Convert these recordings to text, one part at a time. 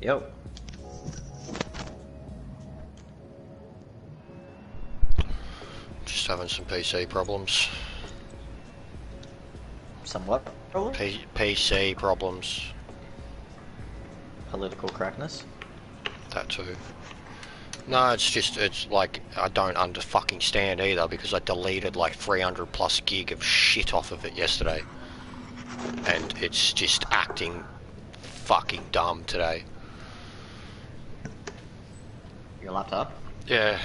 Yo. Just having some PC problems. Some what problems? PC problems. Political correctness? That too. No, it's like, I don't fucking stand either, because I deleted like 300 plus gig of shit off of it yesterday. And it's just acting fucking dumb today. Your laptop? Yeah,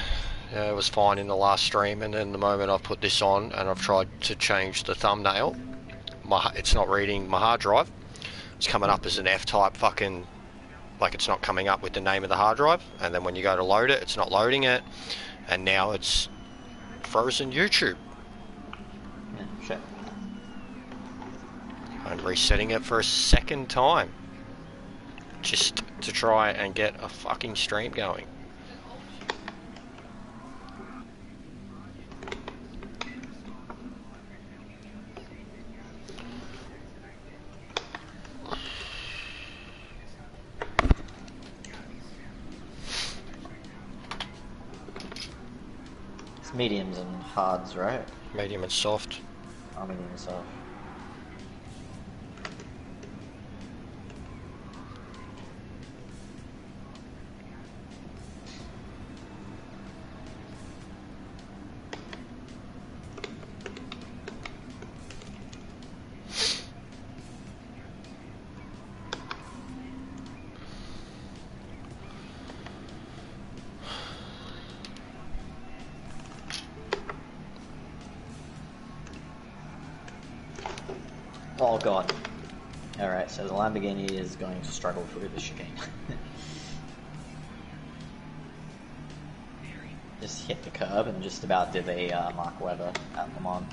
it was fine in the last stream, and then the moment I've put this on and I've tried to change the thumbnail, it's not reading my hard drive. It's coming up as an F-type fucking, like it's not coming up with the name of the hard drive, and then when you go to load it, it's not loading it, and now it's frozen YouTube. Yeah, shit. I'm resetting it for a second time, just to try and get a fucking stream going. Mediums and hards, right? Medium and soft. Oh, medium and soft. Oh god. Alright, so the Lamborghini is going to struggle through the chicane. Just hit the curb and just about did a Mark Webber at Le Mans.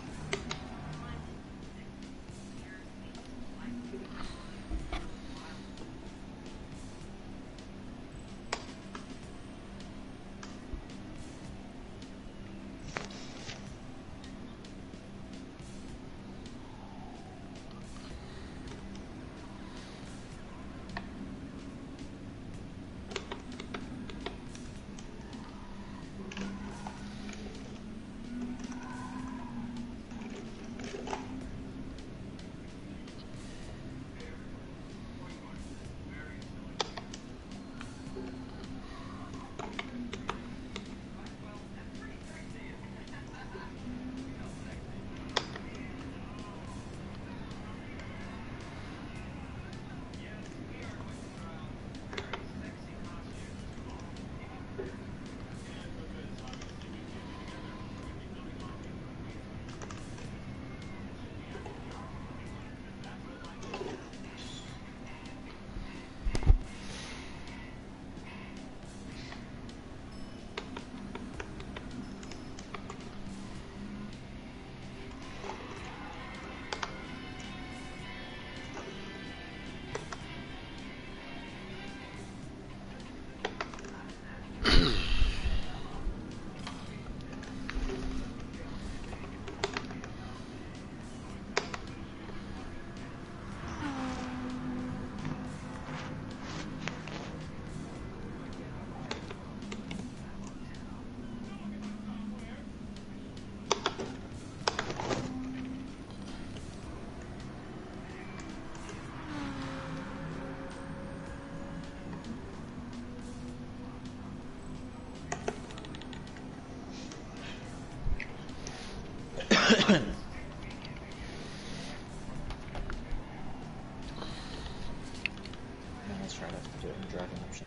Let's try to do it in driving option.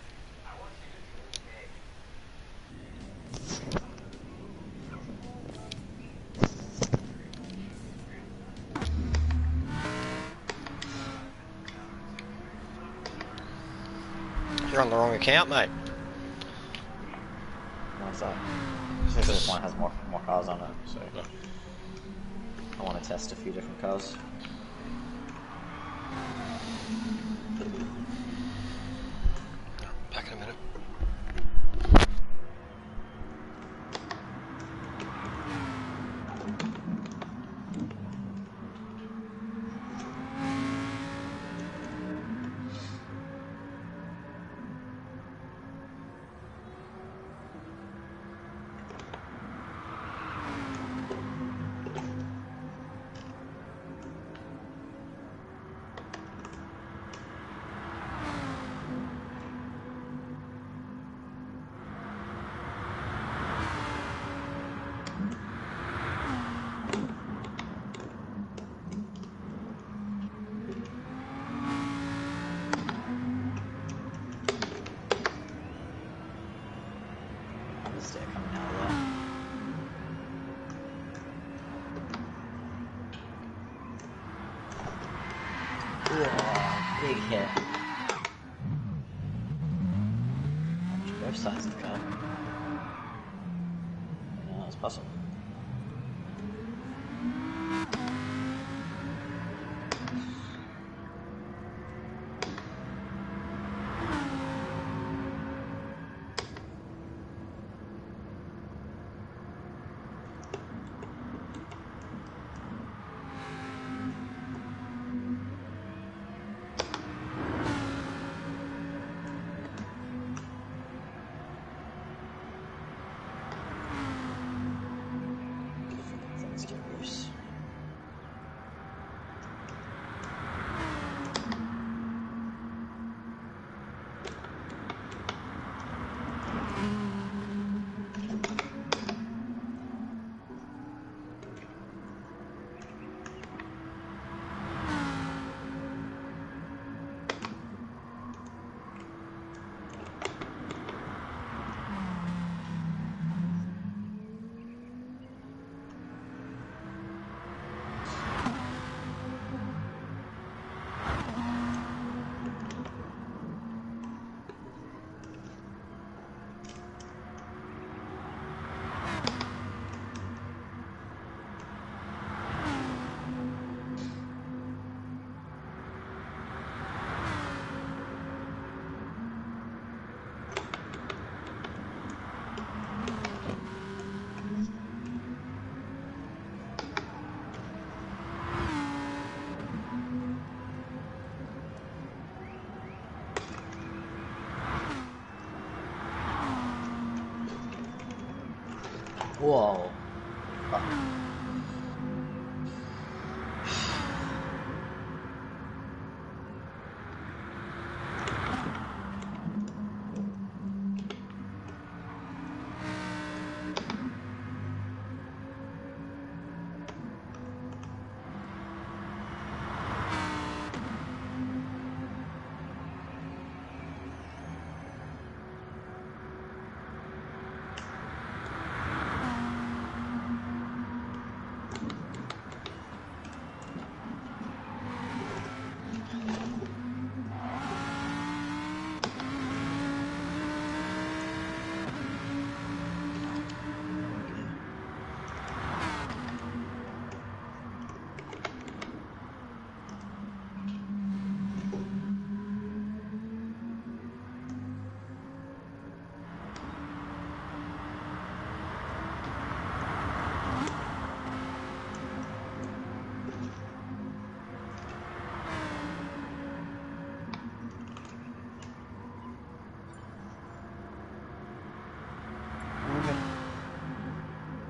You're on the wrong account, mate. What's that? This one has more cars on it, so I want to test a few different cars. Back in a minute. the stair coming out of there. Whoa, big hit. Both sides of the car. Yeah, that was possible. Things get loose. Whoa. Fuck.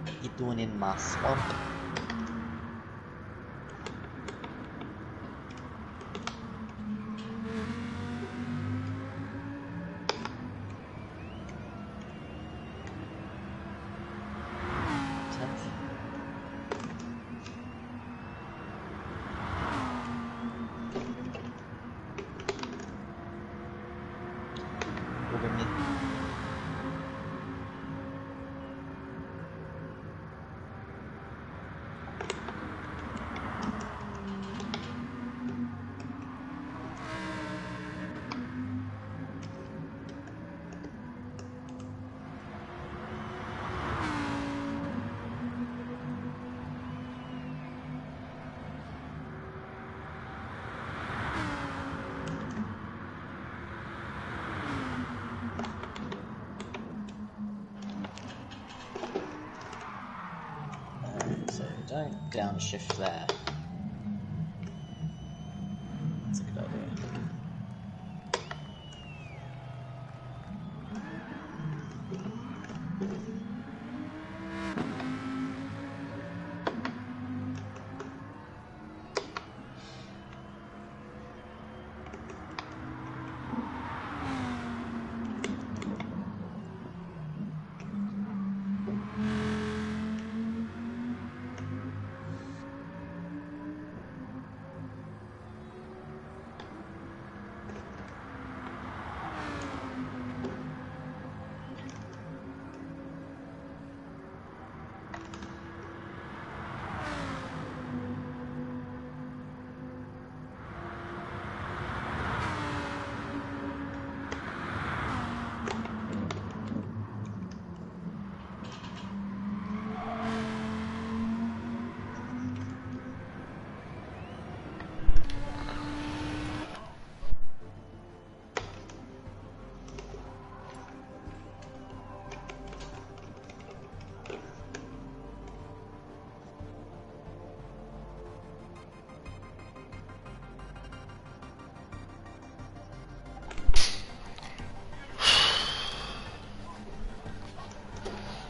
What you doing in my swamp? Over me. So don't downshift there. That's a good idea.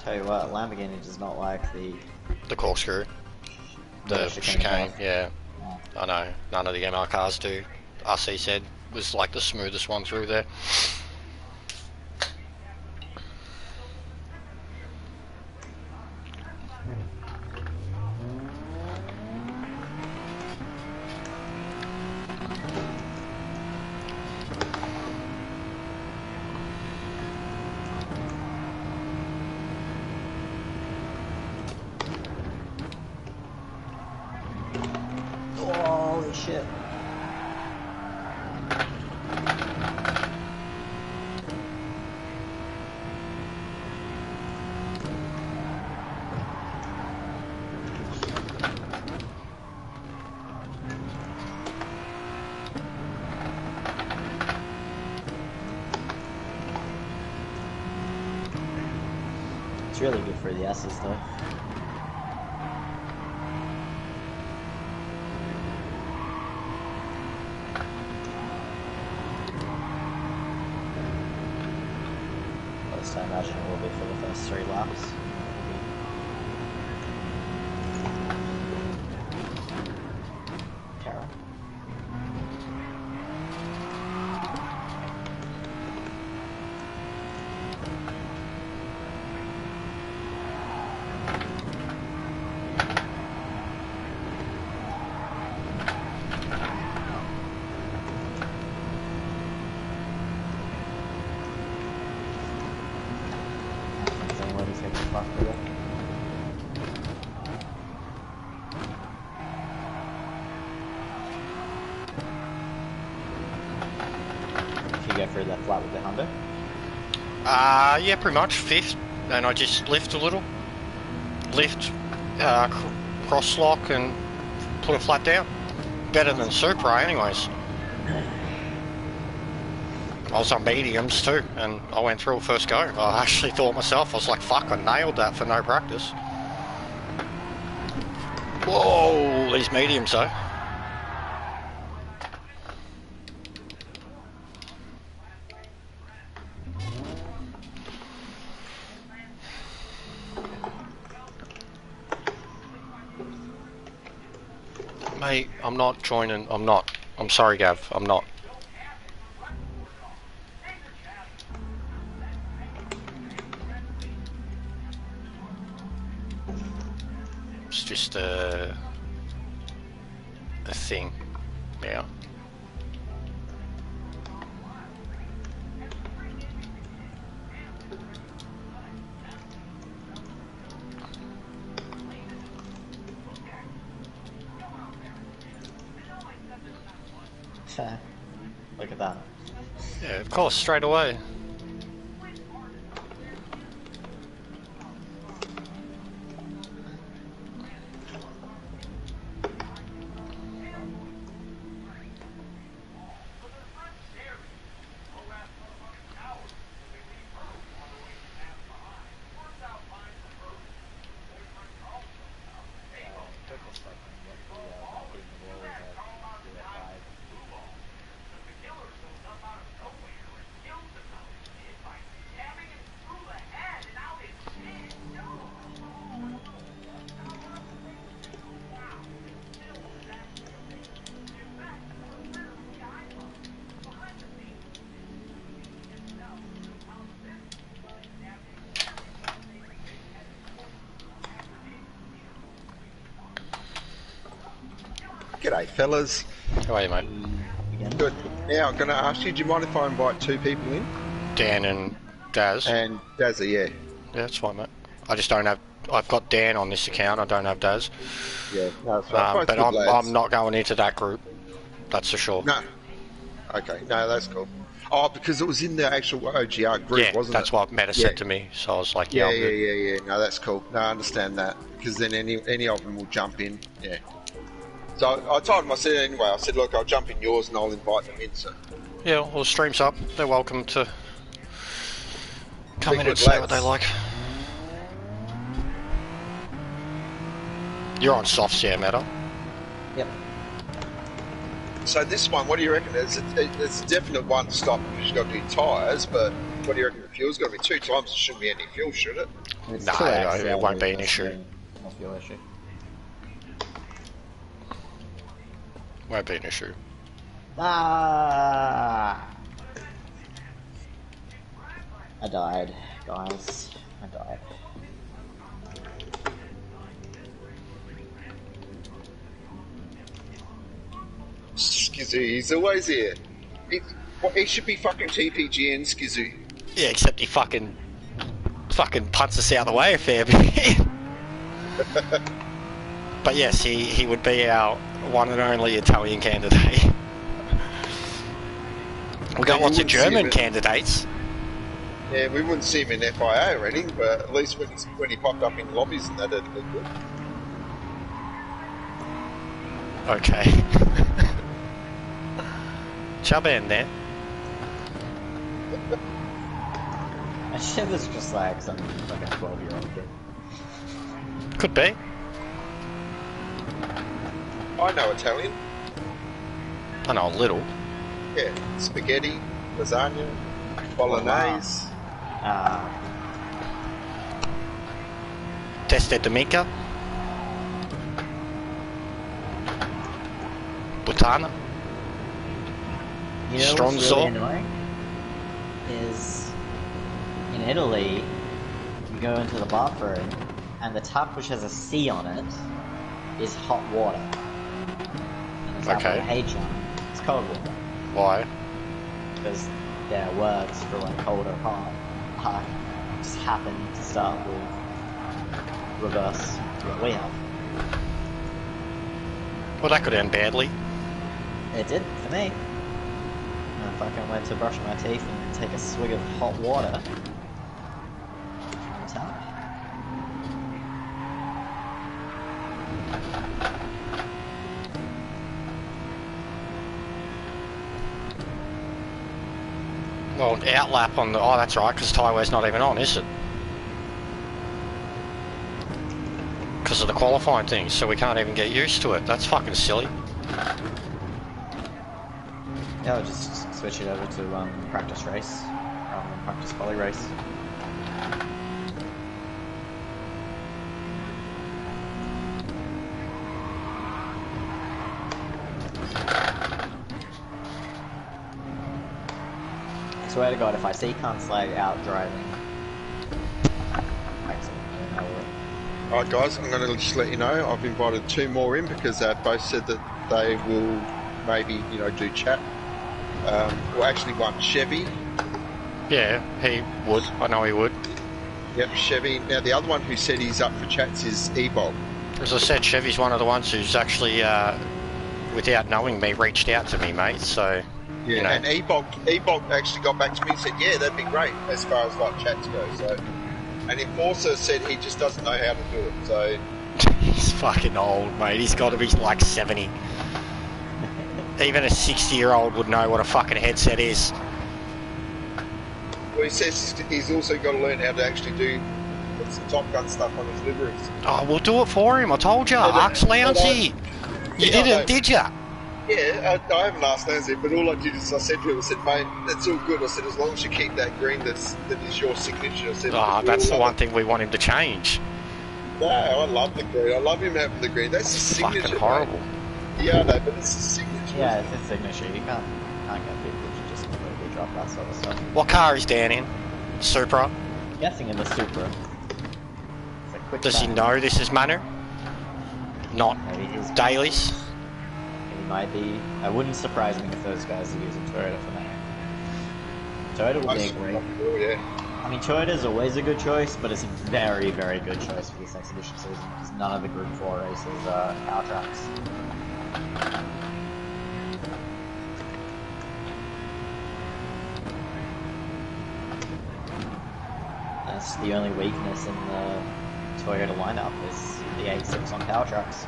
Tell you what, Lamborghini does not like the corkscrew, the chicane. Yeah, I know. None of the MR cars do. RC said was like the smoothest one through there. Holy shit. It's really good for the S's though. I imagine it will be for the first 3 laps. Kara. Can you go through that flat with the Honda? Yeah, pretty much. 5th, and I just lift a little. Lift, cross lock, and put it flat down. Better than Supra, anyways. I was on mediums too, and I went through it first go. I actually thought myself, I was like, fuck, I nailed that for no practice. Whoa, these mediums though. Mate, I'm not joining, I'm not. I'm sorry, Gav, I'm not. It's just a thing, yeah. Look at that. Yeah, of course, straight away. G'day fellas. How are you, mate? Good. Now I'm going to ask you, do you mind if I invite 2 people in? Dan and Daz. And Dazza, yeah. Yeah, that's fine, mate. I just don't have... I've got Dan on this account, I don't have Daz. Yeah, no, that's right. But I'm not going into that group. That's for sure. No. Okay, no, that's cool. Oh, because it was in the actual OGR group, Yeah, wasn't it? that's what Meta said to me, so I was like, yeah, I'm good. Yeah. No, that's cool. No, I understand that. Because then any of them will jump in, yeah. So I told them, I said anyway, I said, look, I'll jump in yours and I'll invite them in, so... Yeah, well, the stream's up. They're welcome to come in and good say lads. what they like. You're on softs, yeah, Meta? Yep. So this one, what do you reckon? There's a definite one stop because you've got to do tyres, but what do you reckon the fuel's got to be 2 times? It shouldn't be any fuel, should it? It's No, 2x, it won't be an issue. No fuel issue. Won't be an issue. Ah! I died, guys. I died. Skizzy, he's always here. He should be fucking TPGN, Skizzy. Yeah, except he fucking punts us out of the way a fair bit. But yes, he would be our one and only Italian candidate. We've got lots of German candidates. Yeah, we wouldn't see him in FIA or anything, but at least when he popped up in lobbies and that, it'd look good. Okay. Chub in there. I shit this just like some fucking 12-year-old kid. Could be. I know Italian. I know a little. Yeah, spaghetti, lasagna, bolognese. Teste Dominica. Butana. You know what's Stronzo. really annoying? Is in Italy, you go into the bathroom, and the tap which has a C on it is hot water. And it's Okay. H on it. It's cold water. Why? Because their words for like cold or hot just happen to start with reverse what we have. Well, that could end badly. It did for me. I fucking went to brush my teeth and take a swig of hot water. I'm telling you. Well, outlap on the... Oh, that's right, because Taiwan's not even on, is it? Because of the qualifying thing, so we can't even get used to it. That's fucking silly. Yeah, I'll just switch it over to practice race rather than practice quali race. I swear to God, if I see cunts like out driving, Alright guys, I'm going to just let you know, I've invited 2 more in because they both said that they will maybe, do chat. Well, actually one, Chevy. Yeah, he would. I know he would. Yep, Chevy. Now the other one who said he's up for chats is Ebog. As I said, Chevy's one of the ones who's actually, without knowing me, reached out to me, mate, so... Yeah, and Ebog actually got back to me and said, yeah, that'd be great as far as like chats go, so... And Enforcer said he just doesn't know how to do it, so... He's fucking old, mate. He's got to be like 70. Even a 60-year-old would know what a fucking headset is. Well, he says he's also got to learn how to actually do some Top Gun stuff on his liveries. Oh, we'll do it for him. I told you. Ask Louncy. You didn't, did you? Yeah, I haven't asked Louncy, but all I did is I said to him, I said, mate, that's all good. I said, as long as you keep that green that is your signature. I said, that's the one thing we want him to change. No, I love the green. I love him having the green. That's his signature. Fucking horrible. Mate. Yeah, I know, but it's his signature. Yeah, it's his signature. You can't get people to just completely drop that sort of stuff. What car is Dan in? Supra? I'm guessing in the Supra. It's a quick Does he turn. know this is Manu? Not Maybe he's dailies? He might be. I wouldn't surprise me if those guys are using Toyota for that. Toyota would be a great. Yeah. I mean, Toyota's always a good choice, but it's a very, very good choice for this exhibition season because none of the Group 4 races are power tracks. That's the only weakness in the Toyota lineup is the 86 on power tracks.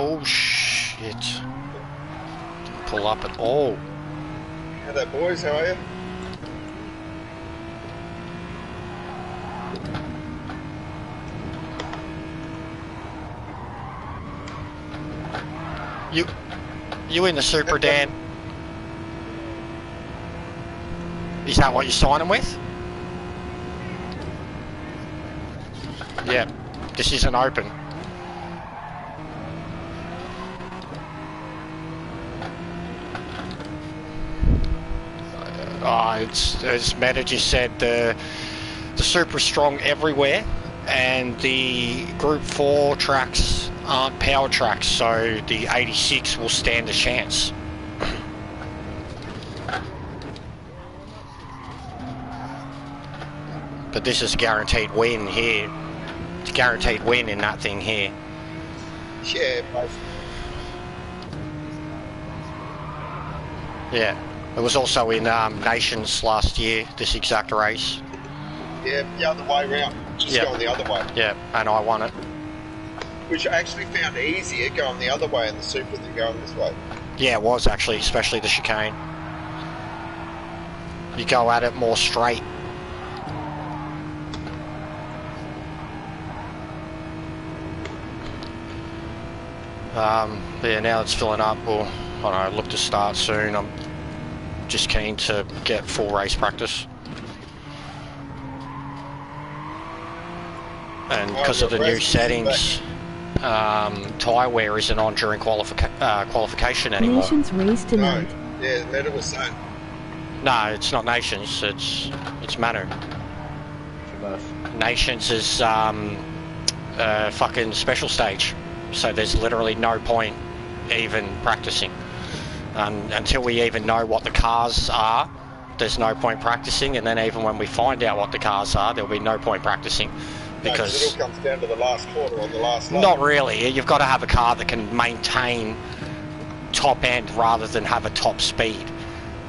Oh shit. Didn't pull up at all. Hello, boys. How are you? You in the Super, Dan? Is that what you're signing with? Yeah, this isn't open. It's as Meta just said, the Super strong everywhere, and the Group 4 tracks aren't power tracks, so the 86 will stand a chance. But this is a guaranteed win here. It's a guaranteed win in that thing here. Yeah, both. Yeah. It was also in Nations last year, this exact race. Yeah, the other way round. Just going the other way. Yeah, and I won it. Which I actually found easier going the other way in the Super than going this way. Yeah, it was actually, especially the chicane. You go at it more straight. Yeah, now it's filling up. Well, I don't know, look to start soon. I'm just keen to get full race practice. And because of the new settings, tyre wear isn't on during qualification anymore. Nations race tonight. No. Yeah, the Meta was saying. No, it's not Nations, it's Manu. Nations is fucking special stage, so there's literally no point even practicing. Until we even know what the cars are, there's no point practicing, and then even when we find out what the cars are, there'll be no point practicing. Because it all comes down to the last quarter or the last lap. Not really. You've got to have a car that can maintain top end rather than have a top speed.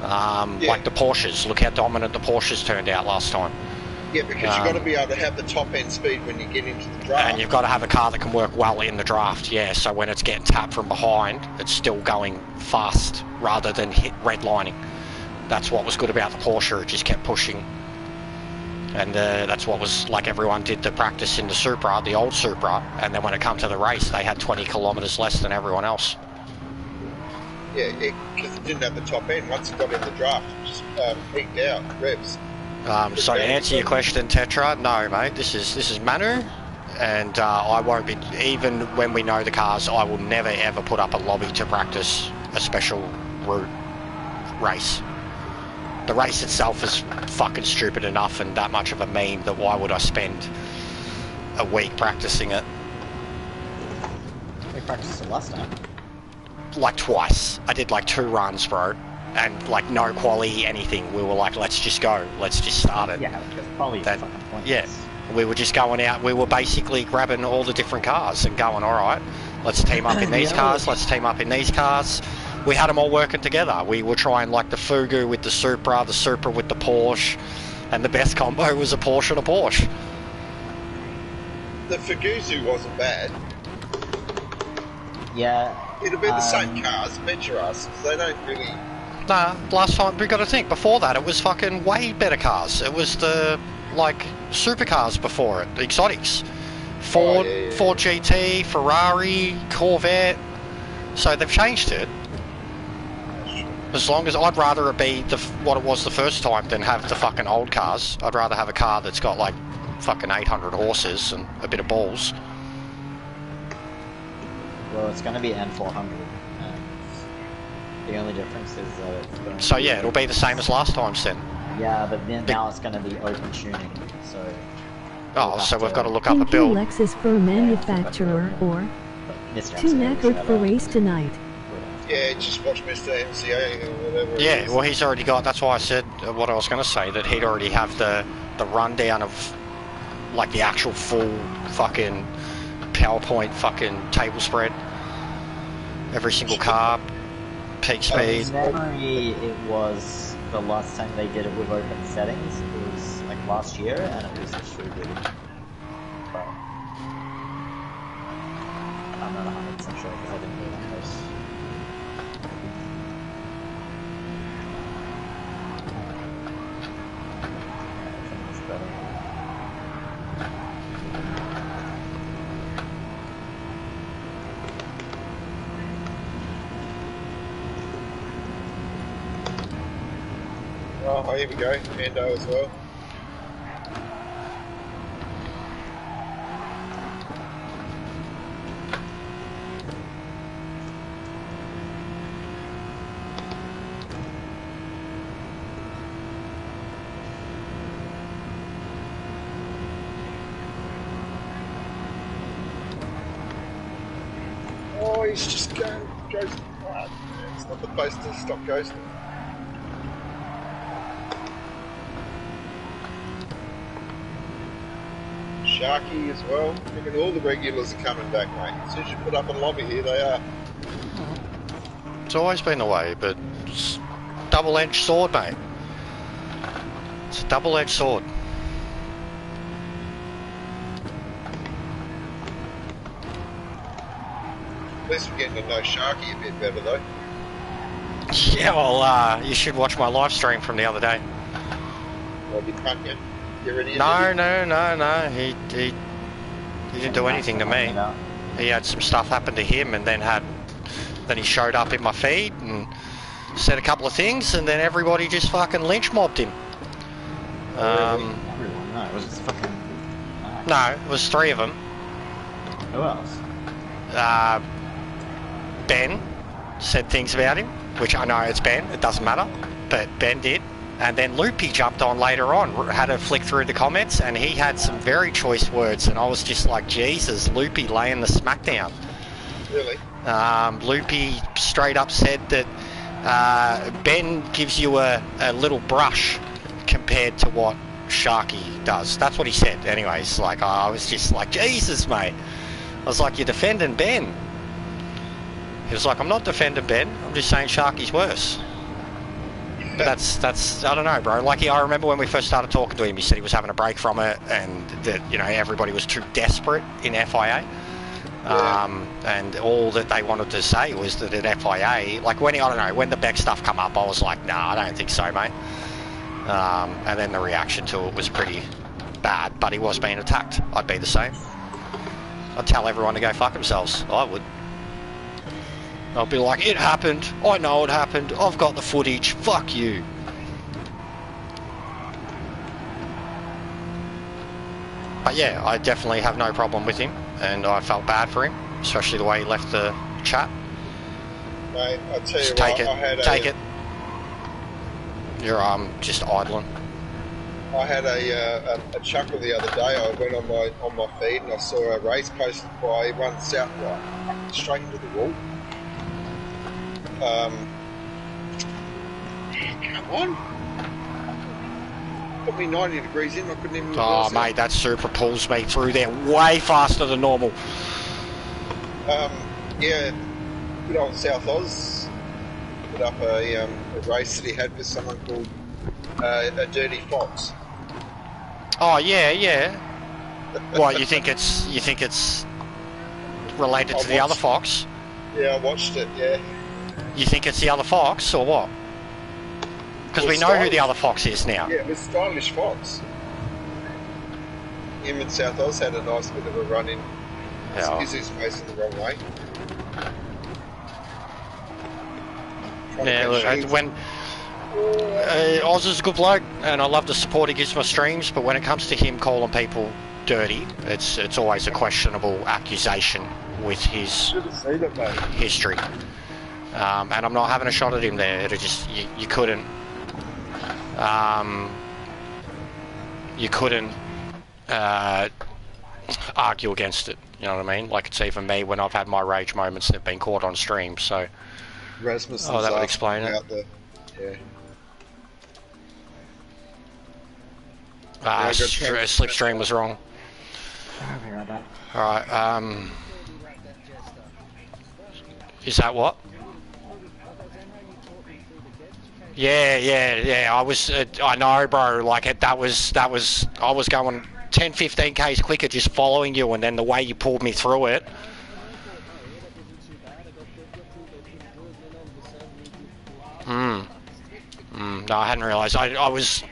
Like the Porsches. Look how dominant the Porsches turned out last time. Yeah, because you've got to be able to have the top end speed when you get into the draft. And you've got to have a car that can work well in the draft, yeah. So when it's getting tapped from behind, it's still going fast rather than hit redlining. That's what was good about the Porsche. It just kept pushing. And that's what was like everyone did the practice in the Supra, the old Supra, and then when it came to the race, they had 20 kilometres less than everyone else. Yeah, because it didn't have the top end. Once it got in the draft, it just peaked out, revs. So to answer your question, Tetra, no, mate, this is Manu, and I won't be, even when we know the cars, I will never ever put up a lobby to practice a special route race. The race itself is fucking stupid enough and that much of a meme that why would I spend a week practicing it? We practiced it last time. Like twice. I did like 2 runs, bro. And like no quali, anything. We were like, let's just go. Let's just start it. Yeah, because probably fucking pointless. Yeah. We were just going out. We were basically grabbing all the different cars and going, all right, let's team up in these cars. Let's team up in these cars. We had them all working together. We were trying like the Fugu with the Supra with the Porsche, and the best combo was a Porsche and a Porsche. The Fuguzu wasn't bad. Yeah. It'll be the same cars, bet your ass. They don't really... Nah, last time, we got to think, before that it was fucking way better cars. It was the, like, supercars before it, the exotics. Ford, Ford GT, Ferrari, Corvette. So they've changed it. As long as I'd rather it be what it was the first time than have the fucking old cars. I'd rather have a car that's got like fucking 800 horses and a bit of balls. Well, it's going to be N400. And the only difference is that it's going to So yeah, it'll be the same as last time's then. Yeah, but then now it's going to be open tuning. So. So we've got to look up a build. Lexus for manufacturer or too knackered for race tonight. Yeah, just watch Mr. MCA or whatever. Yeah, well, he's already got. That's why I said what I was going to say, that he'd already have the rundown of like the actual full fucking PowerPoint fucking table spread. Every single car, peak speed. Memory, it was the last time they did it with open settings. It was like last year, and it was just really good. But I'm not 100% sure because I didn't do that post. Oh, here we go. Mando as well. Oh, he's just going ghosting. Oh, it's not the place to stop ghosting. Sharky as well. Look at all the regulars are coming back, mate. As soon as you put up a lobby here, they are. It's always been the way, but it's double-edged sword, mate. It's a double-edged sword. At least we're getting to know Sharky a bit better, though. Yeah, well, you should watch my live stream from the other day. Well, you can't get ready. No. He didn't do anything to me. He had some stuff happen to him, and then he showed up in my feed and said a couple of things, and then everybody just fucking lynch mobbed him. Everyone? No, it was just fucking... No, it was 3 of them. Who else? Ben said things about him, which I know it's Ben, it doesn't matter, but Ben did. And then Loopy jumped on later on, had a flick through the comments, and he had some very choice words, and I was just like, Jesus, Loopy laying the smackdown. Really? Loopy straight up said that Ben gives you a little brush compared to what Sharky does. That's what he said. Anyways, like, I was just like, Jesus, mate. I was like, you're defending Ben. He was like, I'm not defending Ben, I'm just saying Sharky's worse. But that's I don't know, bro. Like, I remember when we first started talking to him, he said he was having a break from it, and that, you know, everybody was too desperate in FIA. Yeah. And all that they wanted to say was that at FIA, like, when when the Beck stuff come up, I was like, nah, I don't think so, mate. And then the reaction to it was pretty bad, but he was being attacked. I'd be the same. I'd tell everyone to go fuck themselves. I would. I'll be like, it happened, I know it happened, I've got the footage, fuck you. But yeah, I definitely have no problem with him, and I felt bad for him, especially the way he left the chat. Mate, I'll tell you Just what, take it. You're just idling. I had a chuckle the other day. I went on my feed and I saw a race posted by one south, right, straight into the wall. Come on. Put me 90 degrees in, I couldn't even... Oh, mate, that super pulls me through there way faster than normal. Yeah, good old South Oz put up a race that he had with someone called a Dirty Fox. Oh, yeah. What, you think it's related to the other fox? Yeah, I watched it, yeah. You think it's the other fox, or what? Because we know who the other fox is now. Yeah, it was Stylish Fox. Him and South Oz had a nice bit of a run in. Yeah. Is his facing the wrong way? Yeah, look, when Oz is a good bloke, and I love the support he gives my streams, but when it comes to him calling people dirty, it's always a questionable accusation with his history. And I'm not having a shot at him there. It just you couldn't argue against it. You know what I mean? Like, it's even me when I've had my rage moments that have been caught on stream. So, Rasmussen's that would explain it. Slipstream was wrong. I'll be right back. Alright, is that what? Yeah, I know, bro, like, I was going 10, 15 Ks quicker just following you, and then the way you pulled me through it. No, I hadn't realised. I was,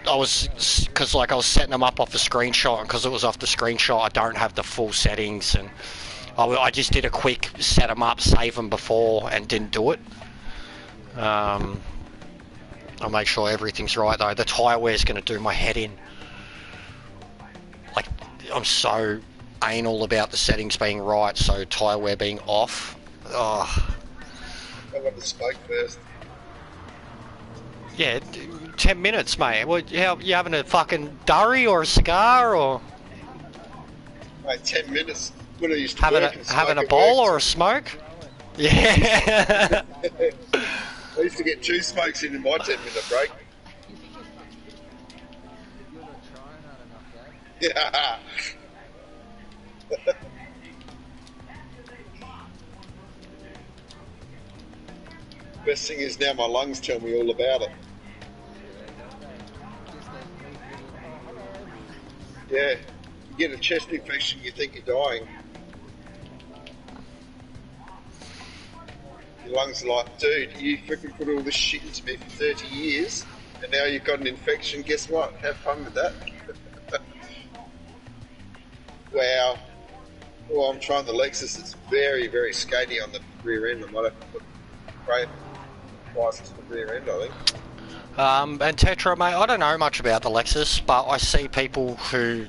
because, like, I was setting them up off the screenshot, and because it was off the screenshot, I don't have the full settings, and I just did a quick set them up, save them before, and didn't do it. I'll make sure everything's right though. The tyre wear's going to do my head in. Like, I'm so anal about the settings being right, so tyre wear being off. Oh. I want to smoke first. Yeah, 10 minutes, mate. What, you having a fucking durry or a cigar or? Mate, 10 minutes. When I used to having a bowl or a smoke? Yeah. I used to get 2 smokes in my 10-minute break. Yeah. Best thing is now my lungs tell me all about it. Yeah. You get a chest infection, you think you're dying. Your lungs are like, dude, you freaking put all this shit into me for 30 years, and now you've got an infection. Guess what? Have fun with that. Wow. Well, I'm trying the Lexus. It's very, very skatey on the rear end. I might have to put brake twice to the rear end, I think. And Tetra, mate, I don't know much about the Lexus, but I see people who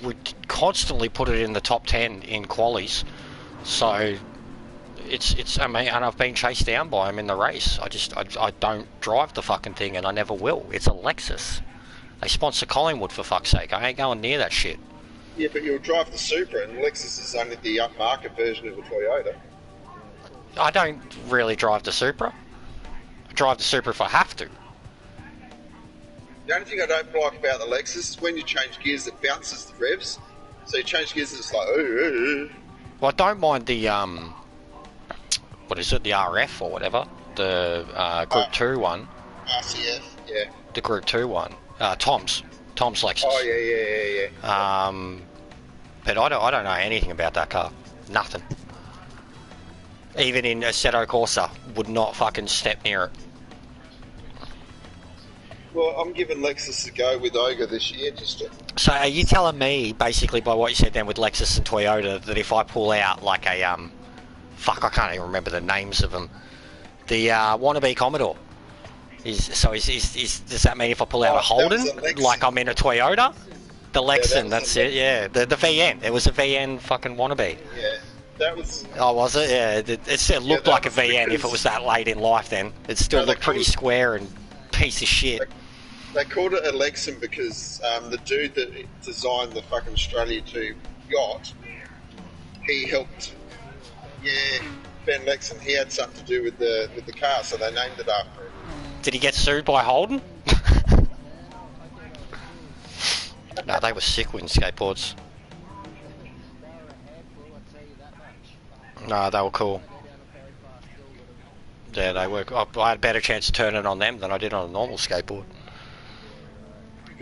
would constantly put it in the top 10 in qualies. So it's I mean, and I've been chased down by him in the race. I don't drive the fucking thing, and I never will. It's a Lexus. They sponsor Collingwood, for fuck's sake. I ain't going near that shit. Yeah, but you'll drive the Supra, and Lexus is only the upmarket version of a Toyota. I don't really drive the Supra. I drive the Supra if I have to. The only thing I don't like about the Lexus is when you change gears, it bounces the revs. So you change gears and it's like, ooh. Well, I don't mind the, what is it, the RF or whatever, the Group 2 one. RCF, yeah. The Group 2 one. Tom's Lexus. Oh, yeah. But I don't know anything about that car. Nothing. Even in Assetto Corsa, would not fucking step near it. Well, I'm giving Lexus a go with Ogre this year, just to... So are you telling me, basically, by what you said then with Lexus and Toyota, that if I pull out like a, fuck, I can't even remember the names of them, the wannabe Commodore, does that mean if I pull out a Holden, like I'm in a Toyota? The Lexan, that's it, yeah. The VN, it was a VN fucking wannabe. Yeah, that was... Oh, was it? Yeah, it still looked like a VN if it was that late in life then. It still looked pretty square and piece of shit. They called it a Lexan because the dude that designed the fucking Australia 2 yacht, he helped, Ben Lexan, he had something to do with the car, so they named it after him. Did he get sued by Holden? No, they were sick with skateboards. No, they were cool. Yeah, they were. I had a better chance of turning on them than I did on a normal skateboard.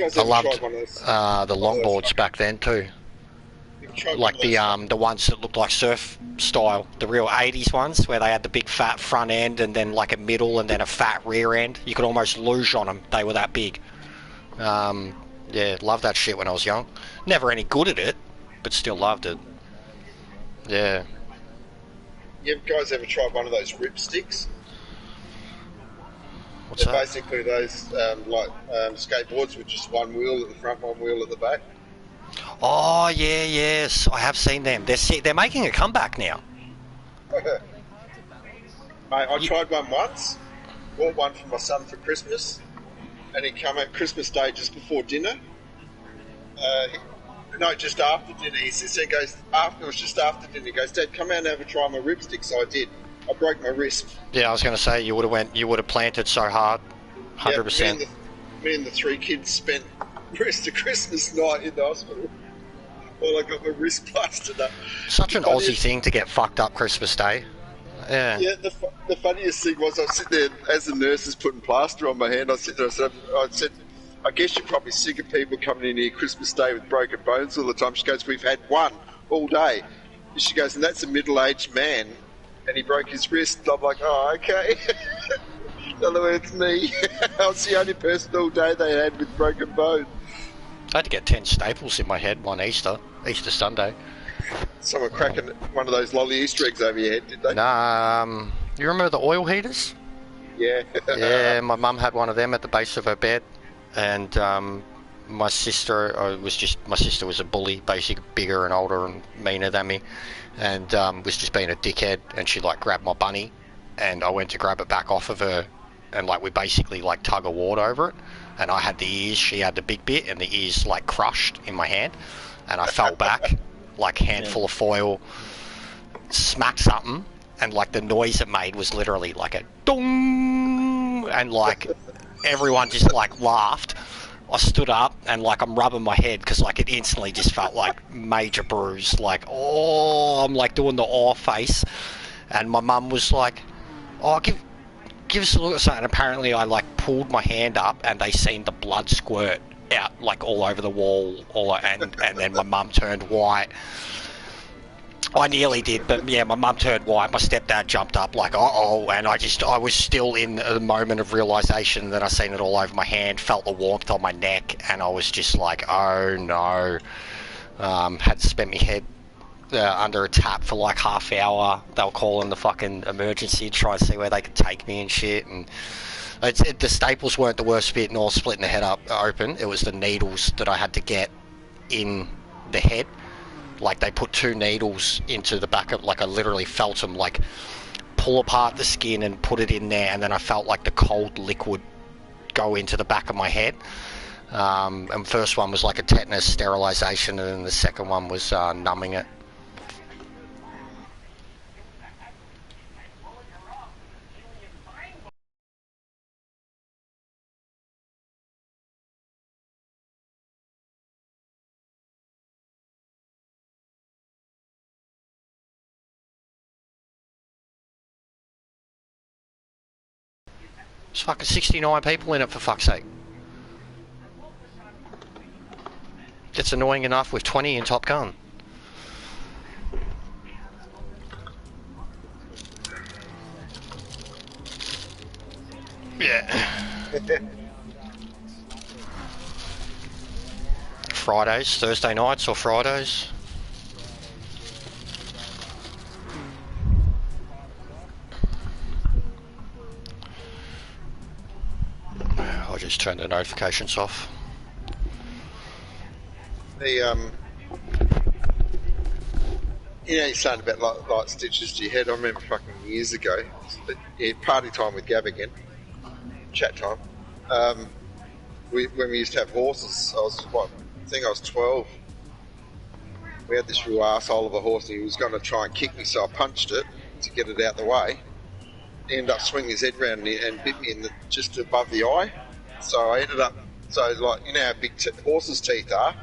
I loved the longboards back then too. Like the ones that looked like surf style, the real 80s ones where they had the big fat front end and then like a middle and then a fat rear end. You could almost luge on them. They were that big. Yeah, loved that shit when I was young. Never any good at it, but still loved it. Yeah. You guys ever tried one of those rip sticks? What's They're that? basically those skateboards with just one wheel at the front, one wheel at the back. Oh yeah, yes, I have seen them. They're making a comeback now. Mate, I tried one once. Bought one for my son for Christmas, and he came at Christmas Day just before dinner. No, just after dinner. He goes, it was just after dinner. He goes, Dad, come out and have a try on my ripstick. So I did. I broke my wrist. Yeah, I was going to say you would have planted so hard, 100%. Me and the 3 kids spent the rest of Christmas night in the hospital. Well, I got my wrist plastered up. Such an Aussie thing to get fucked up Christmas Day. Yeah. Yeah. The funniest thing was I was sitting there as the nurse is putting plaster on my hand. I said, I guess you're probably sick of people coming in here Christmas Day with broken bones all the time. She goes, we've had one all day. And she goes, and that's a middle-aged man, and he broke his wrist. I'm like, oh, okay. In other words, me. I was the only person all day they had with broken bones. I had to get 10 staples in my head one Easter Sunday. Someone cracking one of those lolly Easter eggs over your head, did they? Nah, you remember the oil heaters? Yeah. Yeah, my mum had one of them at the base of her bed, and my sister was a bully, basically bigger and older and meaner than me, and was just being a dickhead, and she like grabbed my bunny, and I went to grab it back off of her, and like we basically like tug of war over it, and I had the ears, she had the big bit, and the ears like crushed in my hand, and I fell back like handful of foil, smacked something, and like the noise it made was literally like a dong, and like everyone just like laughed. I stood up and like I'm rubbing my head because like it instantly just felt like major bruise, like oh, I'm like doing the awe face, and my mum was like, oh, give us a look at something. And apparently I like pulled my hand up and they seen the blood squirt out like all over the wall, and then my mum turned white. I nearly did, but yeah, my mum turned white. My stepdad jumped up like, uh-oh, and I was still in a moment of realisation that I seen it all over my hand, felt the warmth on my neck, and I was just like, oh no. Had to spend my head under a tap for like half hour. They were calling the fucking emergency to try and see where they could take me and shit, and the staples weren't the worst bit nor splitting the head up open. It was the needles that I had to get in the head. Like they put 2 needles into the back of, like I literally felt them like pull apart the skin and put it in there, and then I felt like the cold liquid go into the back of my head. And first one was like a tetanus sterilisation, and then the second one was numbing it. There's fucking 69 people in it, for fuck's sake. It's annoying enough with 20 in Top Gun. Yeah. Fridays, Thursday nights or Fridays. I just turned the notifications off. You know, you're saying about light stitches to your head. I remember fucking years ago, party time with Gav again, chat time. When we used to have horses, I think I was 12. We had this real arsehole of a horse, and he was going to try and kick me, so I punched it to get it out the way. He ended up swinging his head around and bit me just above the eye. So I ended up, like, you know how big horses' teeth are?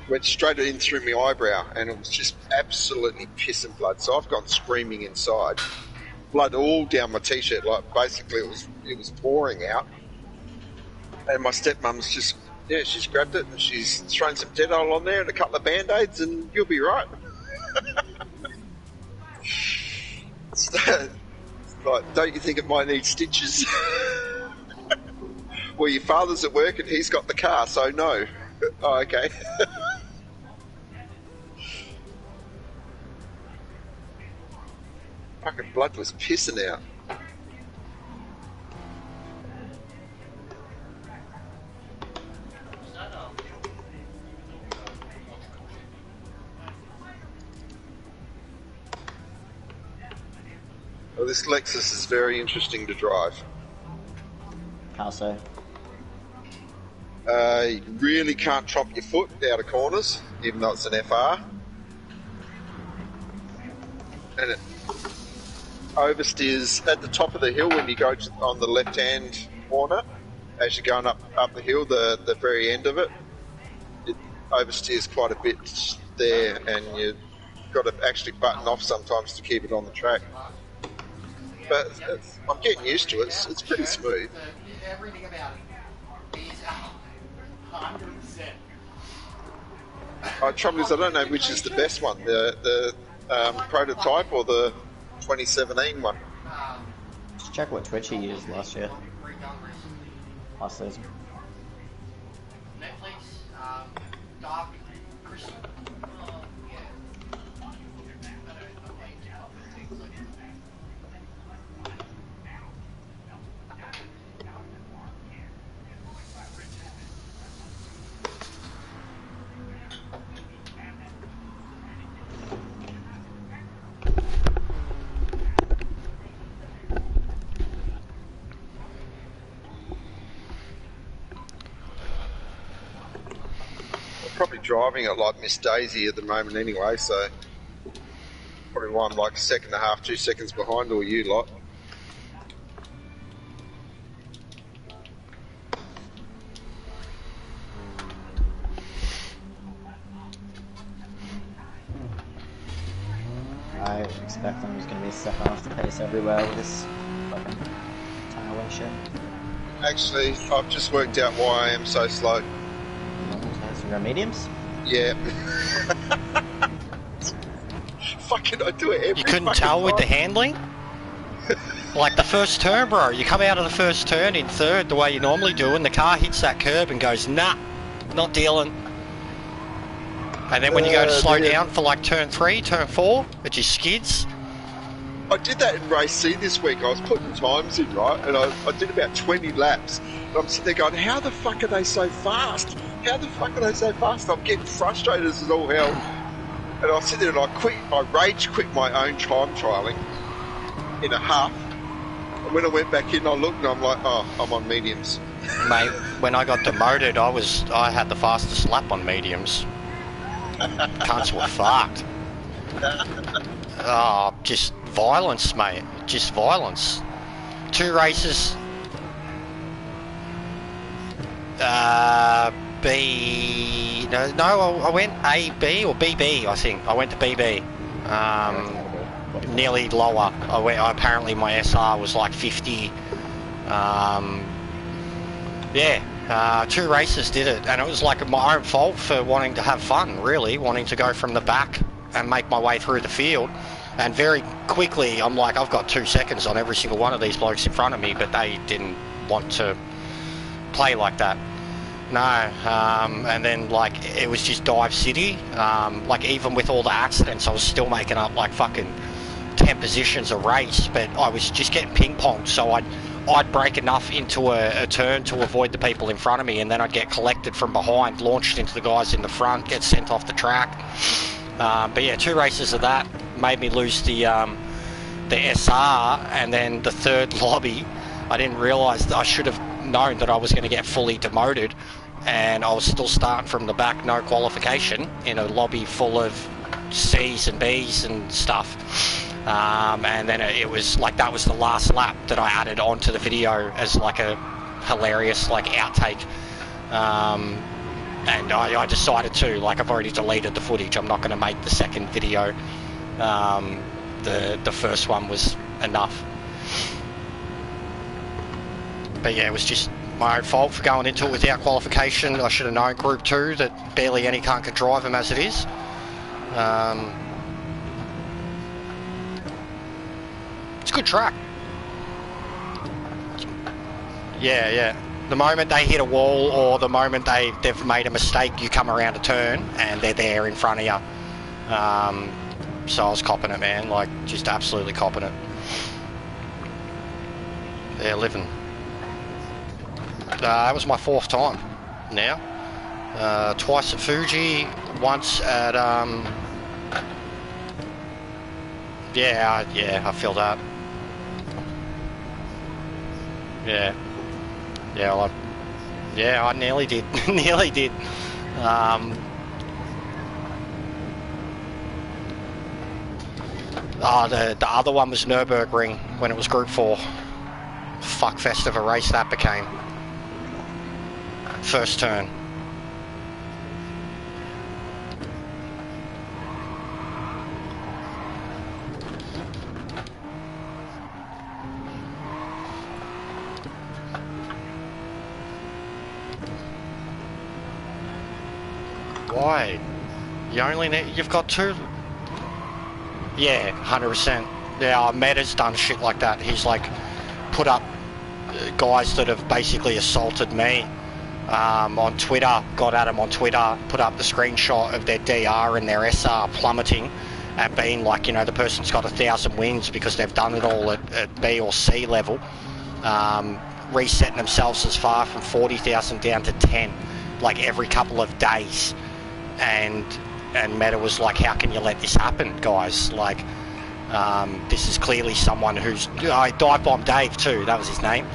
Went straight in through my eyebrow, and it was just absolutely pissing blood. So I've gone screaming inside, blood all down my t-shirt. Like basically, it was pouring out. And my stepmom's she's grabbed it and she's thrown some Dettol on there and a couple of band-aids, and you'll be right. So, like, don't you think it might need stitches? Well, your father's at work and he's got the car, so no. Oh, okay. Fucking blood was pissing out. Well, this Lexus is very interesting to drive. How so? You really can't tromp your foot out of corners, even though it's an FR. And it oversteers at the top of the hill when you go on the left-hand corner. As you're going up the hill, the very end of it, it oversteers quite a bit there, and you've got to actually button off sometimes to keep it on the track. But I'm getting used to it. It's pretty smooth. Everything about it is 100%. Trouble is, I don't know which is the best one, the prototype or the 2017 one. Just check what Twitch he used last season. Dark driving it like Miss Daisy at the moment anyway, so probably why I'm like a second and a half, 2 seconds behind all you lot. I expect I'm just going to be stepping off the pace everywhere with this fucking tailwind shit. Actually, I've just worked out why I am so slow. Your mediums? Yeah. Fucking, I do it every You couldn't fucking tell time. with the handling? Like the first turn, bro. You come out of the first turn in third the way you normally do, and the car hits that curb and goes, nah, not dealing. And then when you go to slow down for like turn 3, turn 4, it just skids. I did that in race C this week. I was putting times in, right? And I did about 20 laps. And I'm sitting there going, how the fuck are they so fast? How the fuck are they so fast? I'm getting frustrated as all hell. And I sit there and I rage quit my own time trialling in a huff. And when I went back in, I looked and I'm like, oh, I'm on mediums. Mate, when I got demoted, I had the fastest lap on mediums. Cunts were fucked. Oh, just violence, mate. Just violence. 2 races. B. No, I went A, B or BB, I think. I went to BB. Nearly lower. Apparently my SR was like 50. Yeah, 2 races did it, and it was like my own fault for wanting to have fun, really, wanting to go from the back and make my way through the field. And very quickly, I'm like, I've got 2 seconds on every single one of these blokes in front of me, but they didn't want to play like that. No, and then like it was just dive city. Like even with all the accidents, I was still making up like fucking 10 positions a race, but I was just getting ping-ponged, so I'd break enough into a turn to avoid the people in front of me, and then I'd get collected from behind, launched into the guys in the front, get sent off the track. But yeah, 2 races of that made me lose the SR, and then the third lobby, I didn't realise that I should have known that I was going to get fully demoted, and I was still starting from the back, no qualification, in a lobby full of C's and B's and stuff. And then it was like, that was the last lap that I added onto the video as like a hilarious like outtake. And I decided to, like, I've already deleted the footage, I'm not going to make the second video. The first one was enough. But yeah, it was just my own fault for going into it without qualification. I should have known Group 2 that barely any cunt could drive them as it is. It's a good track. Yeah. The moment they hit a wall, or the moment they've made a mistake, you come around a turn and they're there in front of you. So I was copping it, man. Like, just absolutely copping it. Yeah, living. That was my 4th time now. Twice at Fuji, once at yeah, I feel that. Yeah, well, I nearly did. Nearly did. The other one was Nürburgring when it was Group 4. Fuckfest of a race that became. First turn. Why? You only need, you've got 2. Yeah, 100%. Yeah, Meta's done shit like that. He's like put up guys that have basically assaulted me on Twitter, got at him on Twitter, put up the screenshot of their DR and their SR plummeting and being like, you know, the person's got 1,000 wins because they've done it all at B or C level, resetting themselves as far from 40,000 down to 10, like every couple of days. And Meta was like, how can you let this happen, guys? Like, this is clearly someone who's... I dive bomb Dave too, that was his name.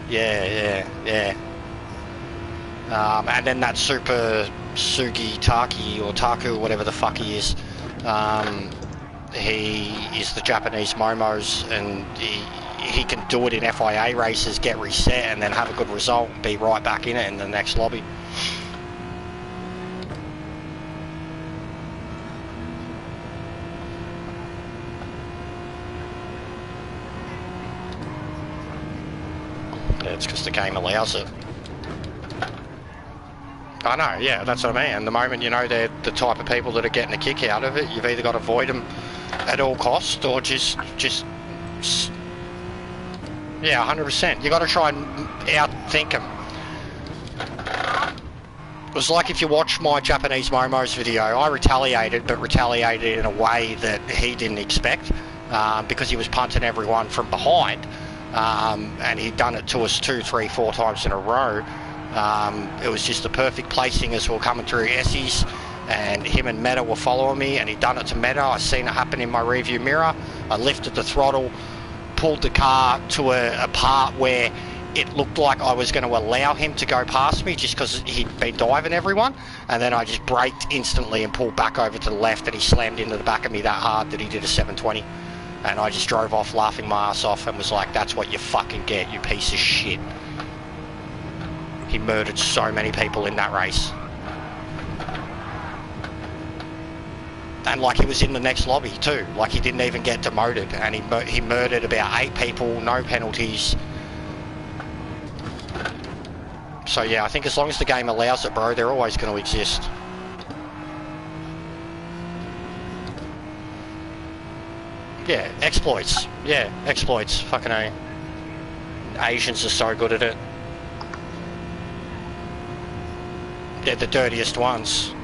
Yeah. And then that super Sugi Taki or Taku, whatever the fuck he is. He is the Japanese Momos, and he can do it in FIA races, get reset, and then have a good result, and be right back in it in the next lobby. Yeah, it's because the game allows it. I know, yeah, that's what I mean. And the moment you know they're the type of people that are getting a kick out of it, you've either got to avoid them at all costs, or just yeah, 100%. You got to try and outthink them. It was like if you watch my Japanese Momos video, I retaliated, but retaliated in a way that he didn't expect, because he was punting everyone from behind, and he'd done it to us 2, 3, 4 times in a row. It was just the perfect placing as we were coming through Essies, and him and Meta were following me, and he'd done it to Meta. I seen it happen in my rearview mirror. I lifted the throttle, pulled the car to a part where it looked like I was going to allow him to go past me just because he'd been diving everyone, and then I just braked instantly and pulled back over to the left, and he slammed into the back of me that hard that he did a 720, and I just drove off laughing my ass off and was like, that's what you fucking get, you piece of shit. He murdered so many people in that race. And like he was in the next lobby too. Like he didn't even get demoted, and he murdered about 8 people, no penalties. So yeah, I think as long as the game allows it, bro, they're always going to exist. Yeah, exploits. Yeah, exploits. Fucking A. Asians are so good at it. They're the dirtiest ones.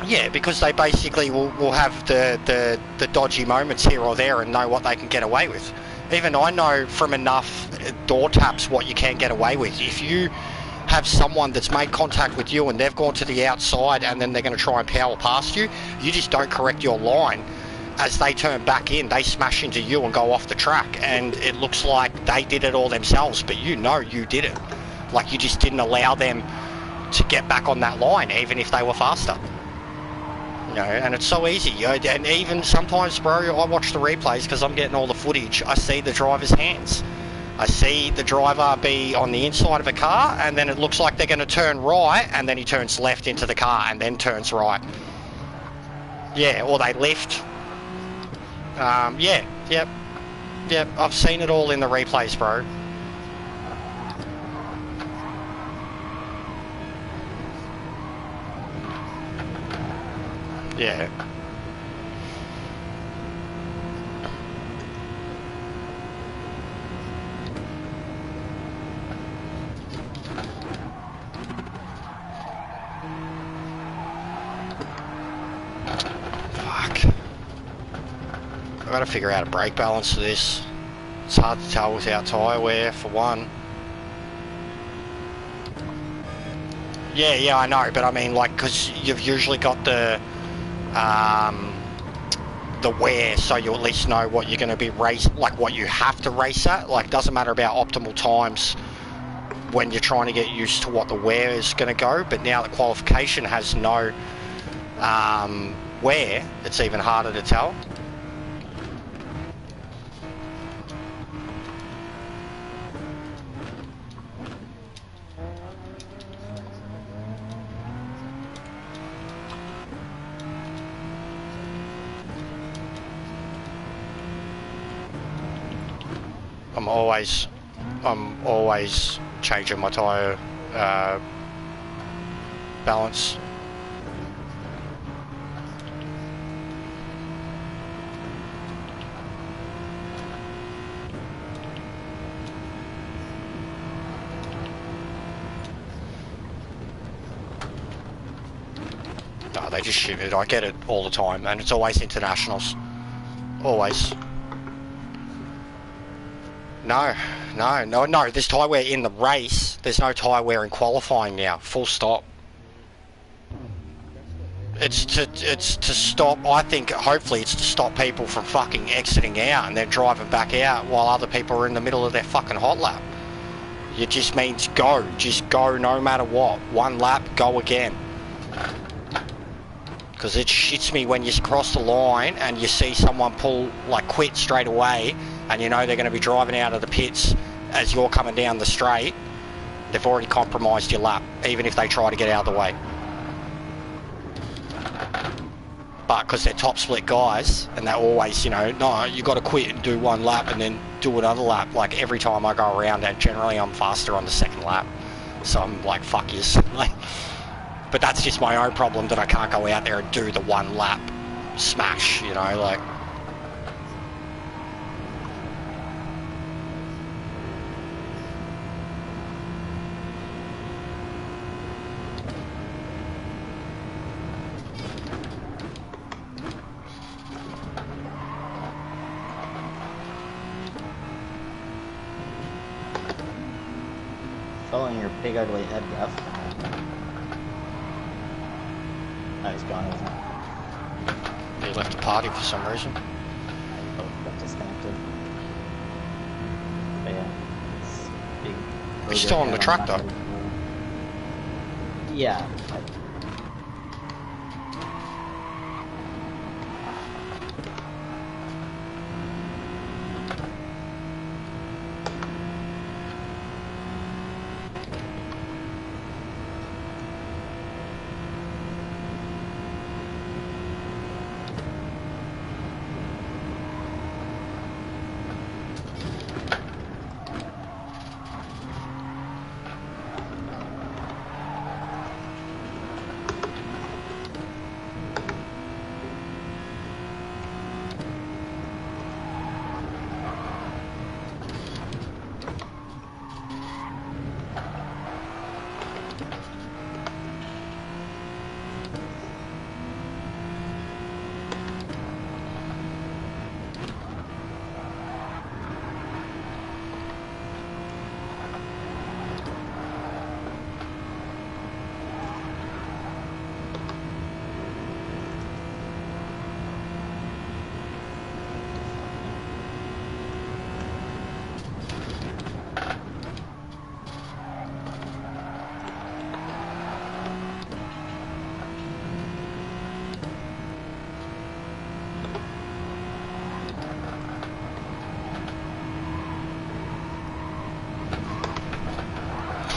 Yeah, because they basically will have the dodgy moments here or there and know what they can get away with. Even I know from enough door taps what you can get away with. If you have someone that's made contact with you and they've gone to the outside and then they're going to try and power past you, you just don't correct your line. As they turn back in, they smash into you and go off the track, and it looks like they did it all themselves, but you know you did it. Like you just didn't allow them to get back on that line, even if they were faster. You know, and it's so easy. And even sometimes, bro, I watch the replays because I'm getting all the footage. I see the driver's hands. I see the driver be on the inside of a car, and then it looks like they're going to turn right, and then he turns left into the car and then turns right. Yeah, or they lift. Yeah, yep, I've seen it all in the replays, bro. Yeah. I've got to figure out a brake balance for this. It's hard to tell without tyre wear, for one. Yeah, I know, but I mean, like, because you've usually got the wear, so you at least know what you're going to be like what you have to race at. Like, it doesn't matter about optimal times when you're trying to get used to what the wear is going to go, but now the qualification has no wear, it's even harder to tell. I'm always changing my tyre balance. No, they just ship it. I get it all the time, and it's always internationals. Always. No, there's tyre wear in the race. There's no tyre wear in qualifying now, full stop. It's to stop. I think hopefully it's to stop people from fucking exiting out and then driving back out while other people are in the middle of their fucking hot lap. It just means go. Just go no matter what. One lap, go again. Because it shits me when you cross the line and you see someone pull, like, quit straight away, and you know they're going to be driving out of the pits as you're coming down the straight. They've already compromised your lap, even if they try to get out of the way. But because they're top split guys, and they're always, you know, no, you got to quit and do one lap and then do another lap. Like, every time I go around, and generally I'm faster on the second lap. So I'm like, fuck yous. Like, but that's just my own problem, that I can't go out there and do the one lap smash, you know, like. Following your big ugly head, Guff. Oh, he's gone, isn't he? He left the party for some reason. Oh, got disconnected. But yeah, it's big. He's still on the track though. Yeah.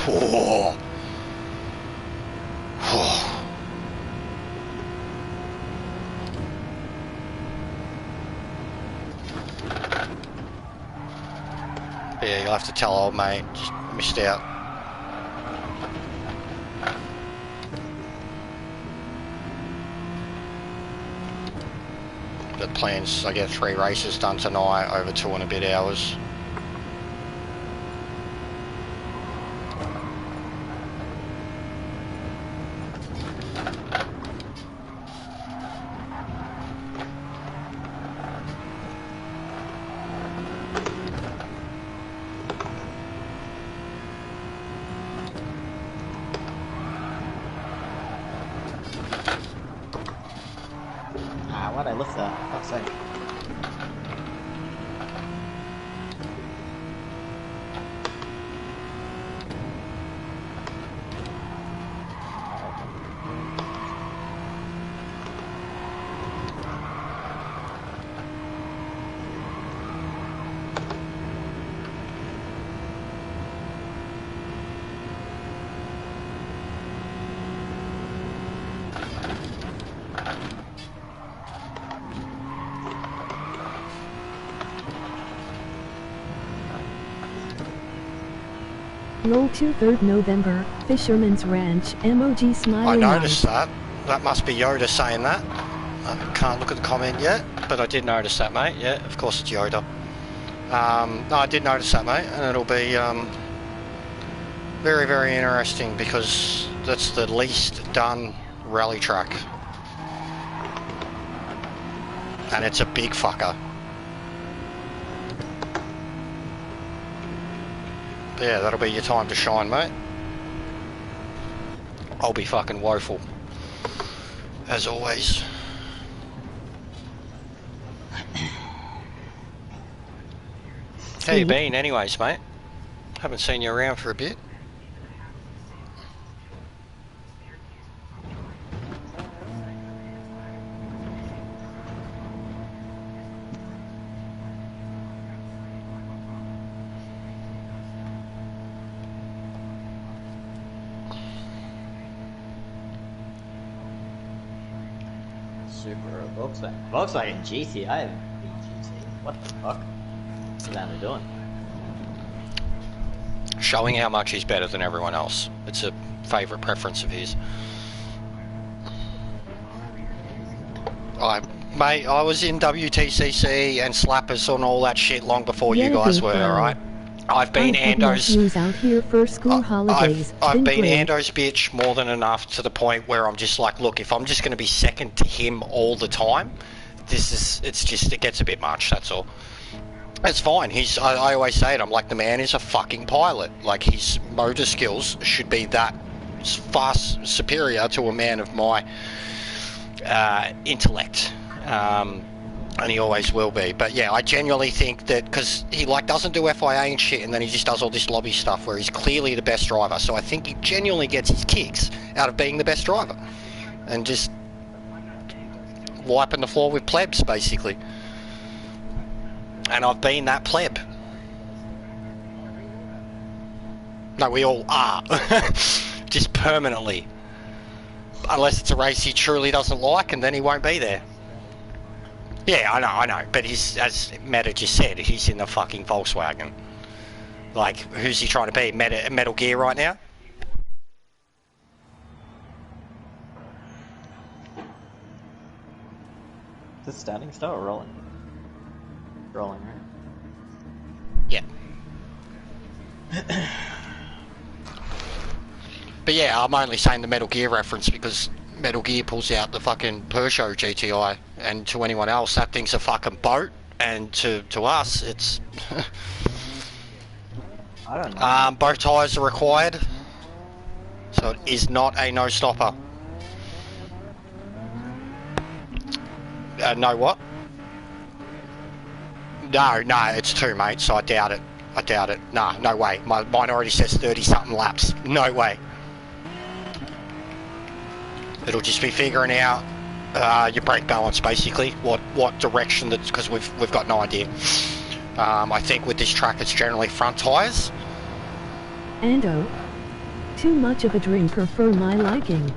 Oh. Yeah, you'll have to tell old mate, just missed out. The plans, I get 3 races done tonight over 2 and a bit hours. Why'd I lift that? Fuck's sake. Roll to 3rd November, Fisherman's Ranch, MOG smiling I noticed that. That must be Yoda saying that. I can't look at the comment yet, but I did notice that, mate. Yeah, of course it's Yoda. No, I did notice that, mate, and it'll be very, very interesting because that's the least done rally track. And it's a big fucker. Yeah, that'll be your time to shine, mate. I'll be fucking woeful. as always. How you been anyways, mate? Haven't seen you around for a bit. Super Volkswagen GT. I have a GT. What the fuck? What's that doing? Showing how much he's better than everyone else. It's a favourite preference of his. Mate, I was in WTCC and Slappers and all that shit long before you guys were, alright? I've been Ando's... out here for school holidays. I've been Ando's bitch more than enough, to the point where I'm just like, look, if I'm just going to be second to him all the time, it gets a bit much, that's all. It's fine. I always say it, I'm like, the man is a fucking pilot. Like, his motor skills should be that far superior to a man of my intellect. And he always will be. But yeah, I genuinely think that, because he like doesn't do FIA and shit, and then he just does all this lobby stuff where he's clearly the best driver. So I think he genuinely gets his kicks out of being the best driver. And just wiping the floor with plebs, basically. And I've been that pleb. No, we all are. Just permanently. Unless it's a race he truly doesn't like, and then he won't be there. Yeah, I know. But he's, as Meta just said, he's in the fucking Volkswagen. Like, who's he trying to be? Metal Gear right now? Is this standing still or rolling? Rolling, right? Yeah. But yeah, I'm only saying the Metal Gear reference because Metal Gear pulls out the fucking Peugeot GTI, and to anyone else that thing's a fucking boat, and to us it's I don't know. both tyres are required, so it is not a no stopper. No what? No, it's 2, mate, so I doubt it. Nah, no way. Mine already says 30 something laps. No way. It'll just be figuring out your brake balance, basically, what direction that's, because we've got no idea. I think with this track it's generally front tyres. Ando, too much of a drinker for my liking.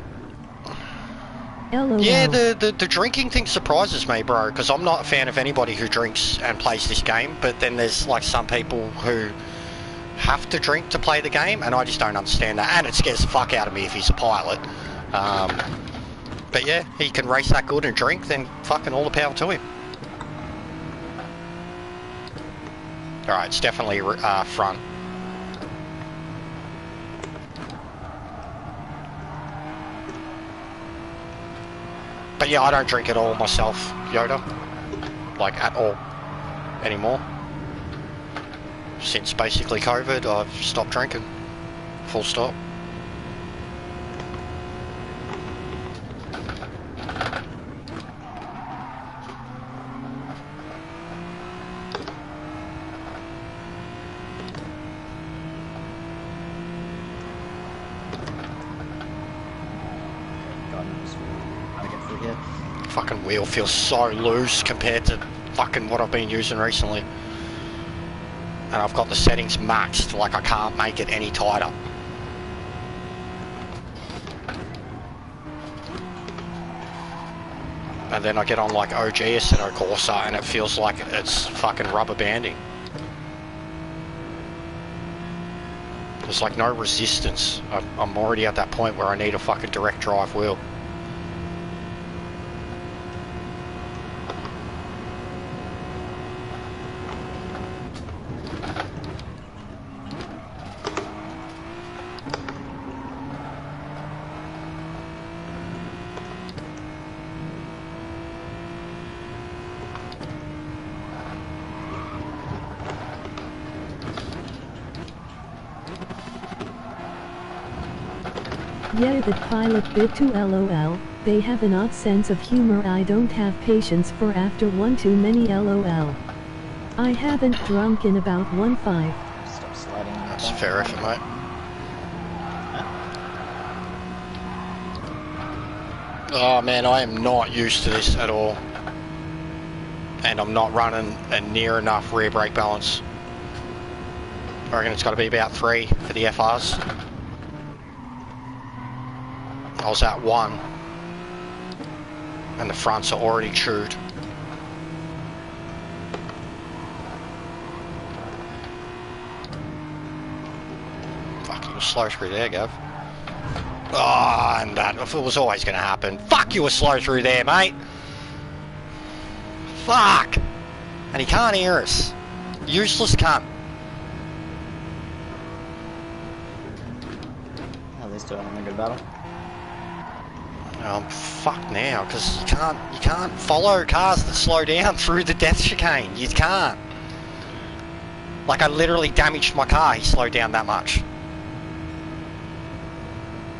LOL. Yeah, the drinking thing surprises me, bro, because I'm not a fan of anybody who drinks and plays this game, but then there's like some people who have to drink to play the game, and I just don't understand that, and it scares the fuck out of me if he's a pilot. But yeah, he can race that good and drink, then fucking all the power to him. Alright, it's definitely front. But yeah, I don't drink at all myself, Yoda. Like, at all. Anymore. Since basically COVID, I've stopped drinking. Full stop. Fucking wheel feels so loose compared to fucking what I've been using recently. And I've got the settings maxed, like I can't make it any tighter. And then I get on like OG Assetto Corsa and it feels like it's fucking rubber banding. There's like no resistance. I'm already at that point where I need a fucking direct drive wheel. Yeah, the pilot bit to LOL. They have an odd sense of humor I don't have patience for after one too many LOL. I haven't drunk in about 1.5. Stop sliding. That's a fair effort, mate. Oh man, I am not used to this at all. And I'm not running a near enough rear brake balance. I reckon it's got to be about 3 for the FRs. I was at 1. And the fronts are already chewed. Fuck, you were slow through there, Gav. Oh, and that it was always going to happen. Fuck, you were slow through there, mate. Fuck. And he can't hear us. Useless cunt. Oh, these two are having a good battle. I'm fucked now because you can't follow cars that slow down through the death chicane. You can't. Like I literally damaged my car. He slowed down that much.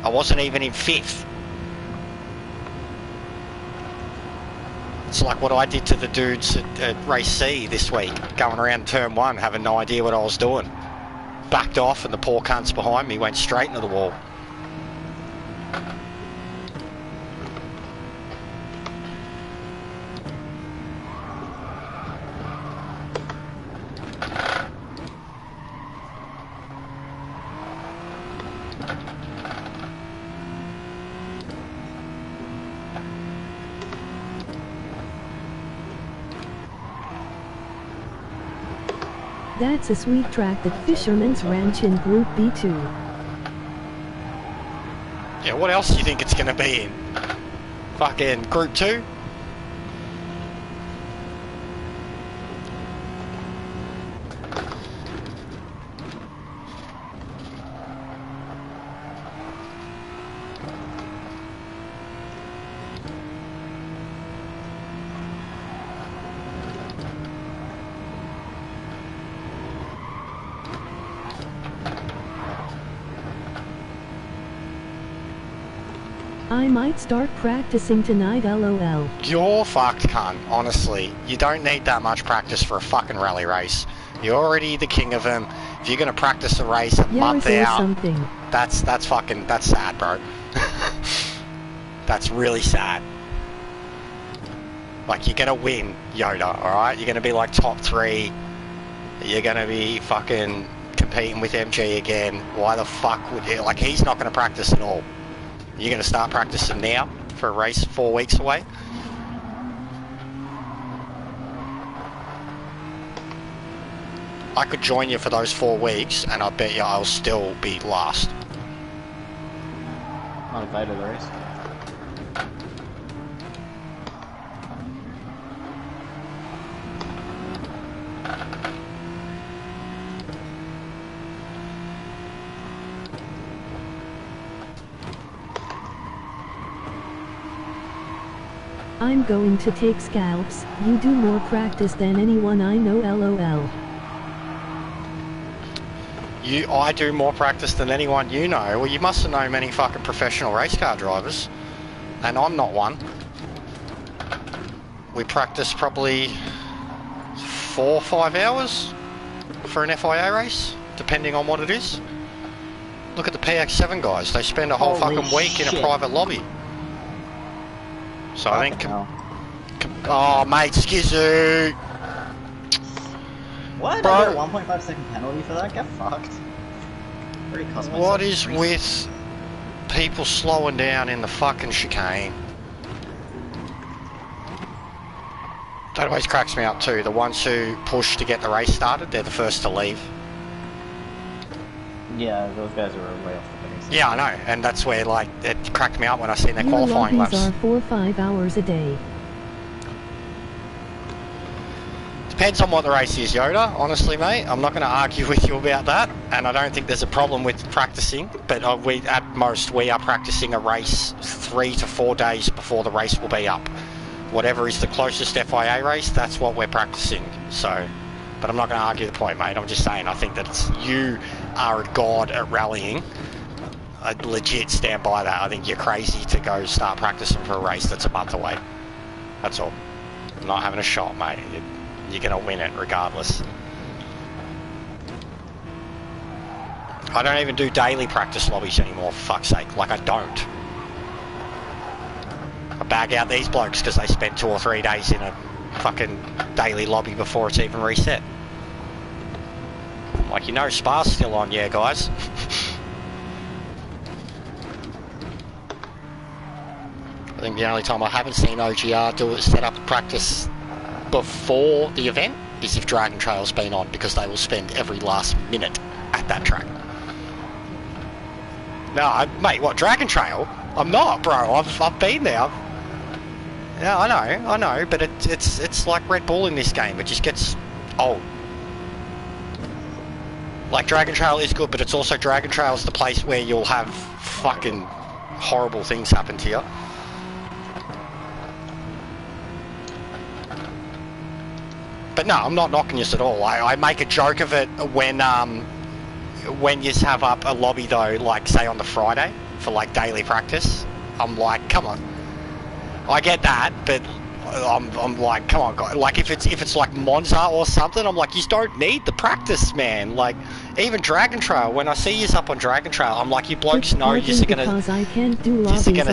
I wasn't even in 5th. It's like what I did to the dudes at race C this week, going around turn 1, having no idea what I was doing. Backed off and the poor cunts behind me went straight into the wall. That's a sweet track at Fisherman's Ranch in Group B2. Yeah, what else do you think it's going to be in? Fucking Group 2? I might start practicing tonight, LOL. You're fucked, cunt. Honestly, you don't need that much practice for a fucking rally race. You're already the king of them. If you're gonna practice a race a month out, something. that's sad, bro. That's really sad. Like, you're gonna win, Yoda, alright? You're gonna be like top 3. You're gonna be fucking competing with MG again. Why the fuck would he? Like, he's not gonna practice at all. You're going to start practicing now for a race 4 weeks away? I could join you for those 4 weeks and I bet you I'll still be last. Not a fight of the race. I'm going to take scalps. You do more practice than anyone I know, LOL. I do more practice than anyone you know. Well, you must have known many fucking professional race car drivers. And I'm not one. We practice probably 4 or 5 hours for an FIA race, depending on what it is. Look at the PX7 guys. They spend a whole Holy fucking week in a shit. private lobby. So I think... hell. Oh, mate, skizzy! What? Bro. I get a 1.5 second penalty for that? Get fucked. Already cost myself What is 3 with people slowing down in the fucking chicane? That always cracks me up too. The ones who push to get the race started, they're the first to leave. Yeah, those guys are way off the pace. Yeah, I know, and that's where, like, it cracked me up when I seen their Your qualifying lobbies laps. are 4 or 5 hours a day. Depends on what the race is, Yoda, honestly, mate. I'm not going to argue with you about that, and I don't think there's a problem with practicing, but at most we are practicing a race 3 to 4 days before the race will be up. Whatever is the closest FIA race, that's what we're practicing, so... But I'm not going to argue the point, mate. I'm just saying I think that you are a god at rallying. I legit stand by that. I think you're crazy to go start practicing for a race that's a month away. That's all. I'm not having a shot, mate. You're going to win it regardless. I don't even do daily practice lobbies anymore, for fuck's sake. Like, I don't. I bag out these blokes because they spent 2 or 3 days in a fucking daily lobby before it's even reset. Like, you know Spa's still on, yeah, guys. I think the only time I haven't seen OGR do it, set up a practice before the event, is if Dragon Trail's been on, because they will spend every last minute at that track. No, mate, what, Dragon Trail? I'm not, bro. I've been there. Yeah, I know, but it's like Red Bull in this game. It just gets old. Like, Dragon Trail is good, but it's also Dragon Trail's the place where you'll have fucking horrible things happen to you. But no, I'm not knocking you at all. I make a joke of it when you have up a lobby though, like say on the Friday for like daily practice. I'm like, come on. I get that, but I'm like, come on, guys. Like if it's like Monza or something, I'm like, you don't need the practice, man. Like even Dragon Trail, when I see you up on Dragon Trail, I'm like, you blokes know you're gonna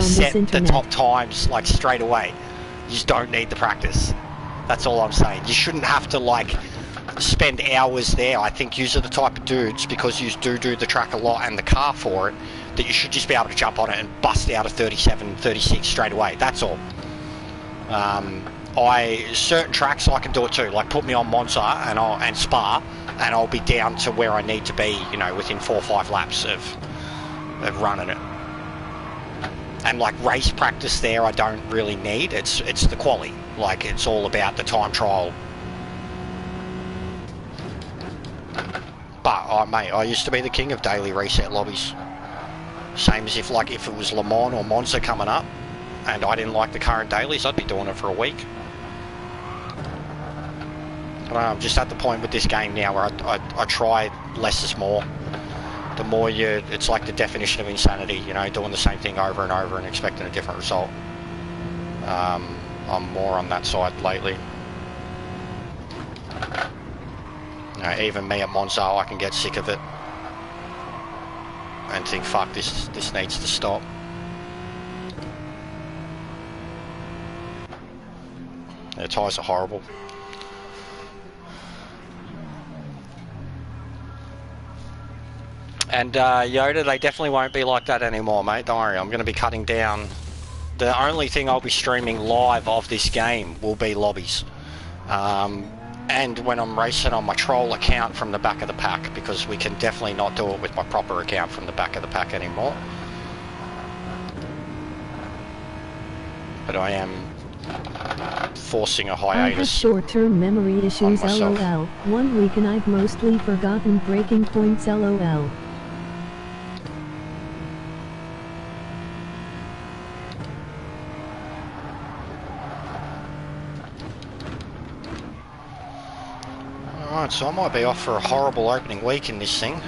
set the top times like straight away. You just don't need the practice. That's all I'm saying. You shouldn't have to like spend hours there. I think yous are the type of dudes, because yous do the track a lot and the car for it, that you should just be able to jump on it and bust out a 37, 36 straight away. That's all. Certain tracks I can do it too. Like put me on Monza and Spa, and I'll be down to where I need to be. You know, within 4 or 5 laps of running it. And like race practice there, I don't really need. It's the quali. Like it's all about the time trial. But mate, I used to be the king of daily reset lobbies. Same as if it was Le Mans or Monza coming up, and I didn't like the current dailies, I'd be doing it for a week. I don't know, I'm just at the point with this game now where I try less is more. The more it's like the definition of insanity, you know, doing the same thing over and over and expecting a different result. I'm more on that side lately. You know, even me at Monza, I can get sick of it and think, fuck, this needs to stop. The tyres are horrible. And Yoda, they definitely won't be like that anymore, mate. Don't worry, I'm going to be cutting down. The only thing I'll be streaming live of this game will be lobbies. And when I'm racing on my troll account from the back of the pack, because we can definitely not do it with my proper account from the back of the pack anymore. But I am forcing a hiatus. I have short-term memory issues, lol. 1 week and I've mostly forgotten breaking points, lol. Alright, so I might be off for a horrible opening week in this thing.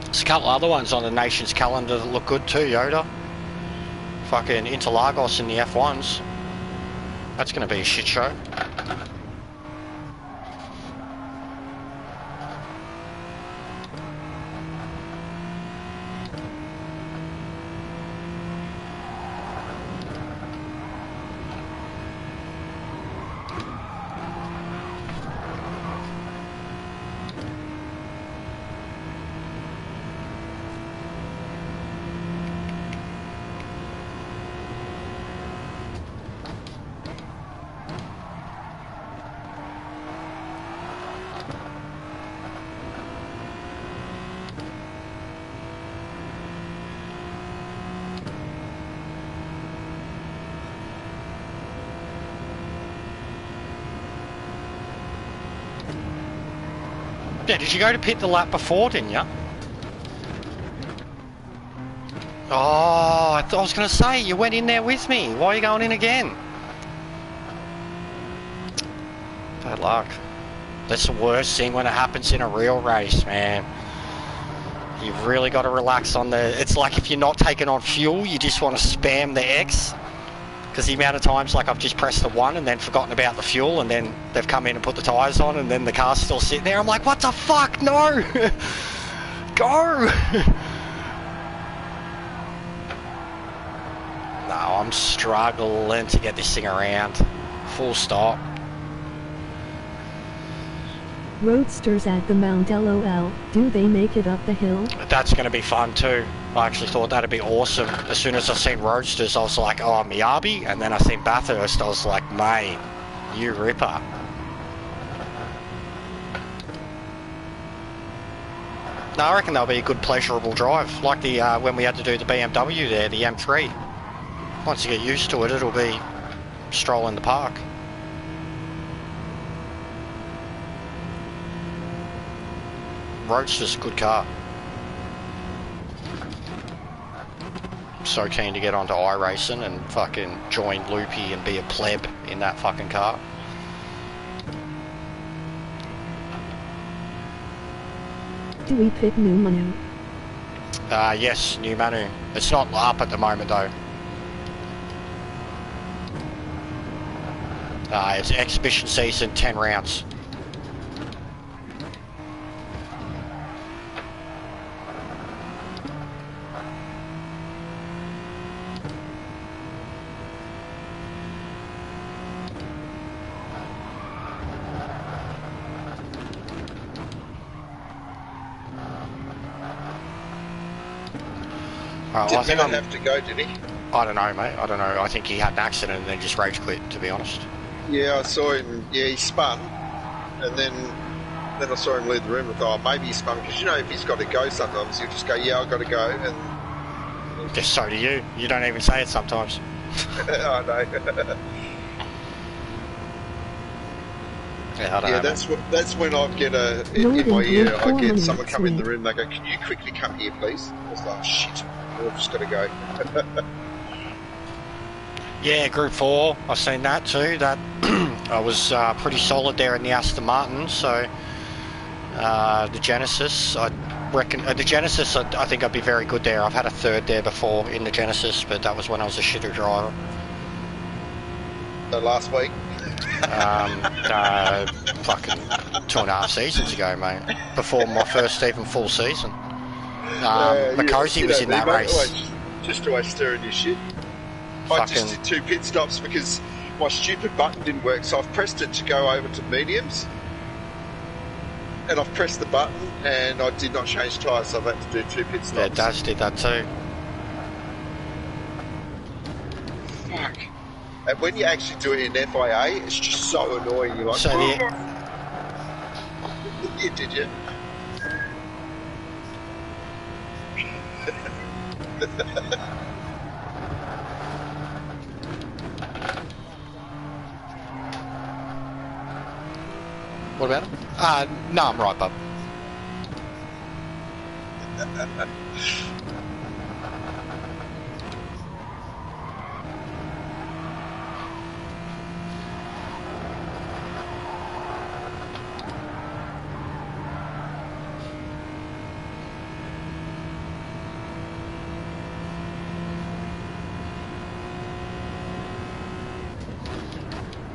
There's a couple other ones on the nation's calendar that look good too, Yoda. Fucking Interlagos in the F1s. That's going to be a shit show. Yeah, did you go to pit the lap before, didn't you? Oh, I was going to say, you went in there with me. Why are you going in again? Bad luck. That's the worst thing when it happens in a real race, man. You've really got to relax on the... It's like if you're not taking on fuel, you just want to spam the X. Because the amount of times, like, I've just pressed the 1 and then forgotten about the fuel, and then they've come in and put the tyres on, and then the car's still sitting there. I'm like, what the fuck? No! Go! No, I'm struggling to get this thing around. Full stop. Roadsters at the Mount LOL, do they make it up the hill? That's going to be fun too. I actually thought that'd be awesome. As soon as I seen Roadsters, I was like, oh, Miyabi. And then I seen Bathurst, I was like, mate, you ripper. No, I reckon that'll be a good pleasurable drive. Like the when we had to do the BMW there, the M3. Once you get used to it, it'll be a stroll in the park. Roadster's a good car. I'm so keen to get onto iRacing and fucking join Loopy and be a pleb in that fucking car. Do we pick new Manu? Yes, new Manu. It's not up at the moment though. It's exhibition season, 10 rounds. Did Bennett have to go, did he? I don't know, mate. I don't know. I think he had an accident and then just rage quit, to be honest. Yeah, I saw him. Yeah, he spun, and then I saw him leave the room. I thought, oh, maybe he spun because you know if he's got to go, sometimes he'll just go, yeah, I've got to go, and just so do you. You don't even say it sometimes. I know. Yeah, I don't know, that's when I get in my ear. I get someone come in the room. They go, "Can you quickly come here, please?" I was like, "Shit, I've just got to go." Yeah, Group 4. I've seen that too. That I was pretty solid there in the Aston Martin. So the Genesis, I reckon the Genesis. I think I'd be very good there. I've had a third there before in the Genesis, but that was when I was a shitter driver. So last week. Fucking 2.5 seasons ago, mate. Before my first even full season. Makosi was in that race. Just always stirring your shit. I just did 2 pit stops because my stupid button didn't work, so I've pressed it to go over to mediums. And I've pressed the button and I did not change tyres, so I've had to do 2 pit stops. Yeah, Daz did that too. Fuck. And when you actually do it in FIA, it's just so annoying. You're like, so yeah, did you? What about it? No, I'm right, bub.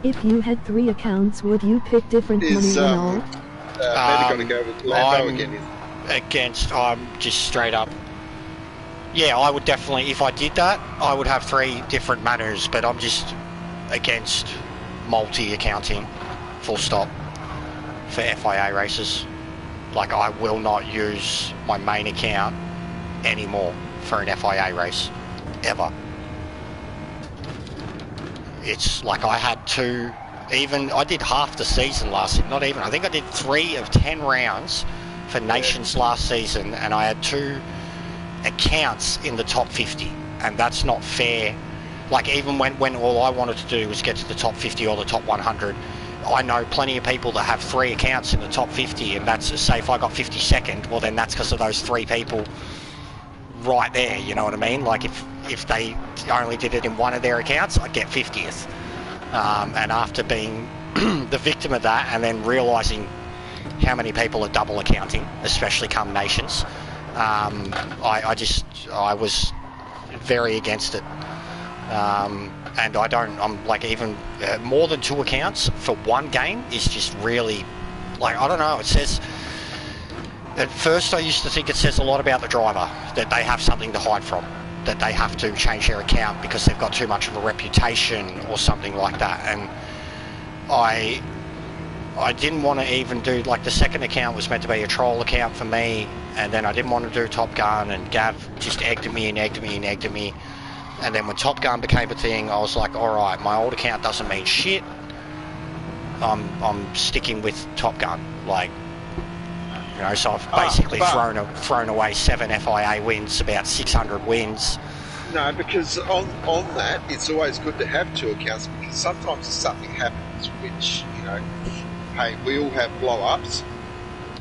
If you had 3 accounts, would you pick different money and all? Maybe got to go with Lambo again. I'm just straight up. Yeah, I would definitely, if I did that, I would have 3 different manners, but I'm just against multi-accounting, full stop, for FIA races. Like, I will not use my main account anymore for an FIA race, ever. It's like I had 2, I did half the season last season, not even, I think I did 3 of 10 rounds for Nations last season, and I had 2 accounts in the top 50, and that's not fair. Like, even when all I wanted to do was get to the top 50 or the top 100, I know plenty of people that have 3 accounts in the top 50, and that's, say if I got 52nd, well then that's because of those 3 people right there, you know what I mean? Like if they only did it in one of their accounts, I'd get 50th. And after being the victim of that and then realising how many people are double accounting, especially come nations, I was very against it. And I'm like, even more than 2 accounts for one game is just really, like, I don't know, it says, at first I used to think it says a lot about the driver, that they have something to hide from, that they have to change their account because they've got too much of a reputation or something like that. And I didn't want to even do, like, the second account was meant to be a troll account for me, and then I didn't want to do Top Gun, and Gav just egged me. And then when Top Gun became a thing, I was like, all right, my old account doesn't mean shit. I'm sticking with Top Gun, like, you know. So I've basically thrown away 7 FIA wins, about 600 wins. No, because on that, it's always good to have 2 accounts, because sometimes if something happens, which, you know, hey, we all have blow-ups,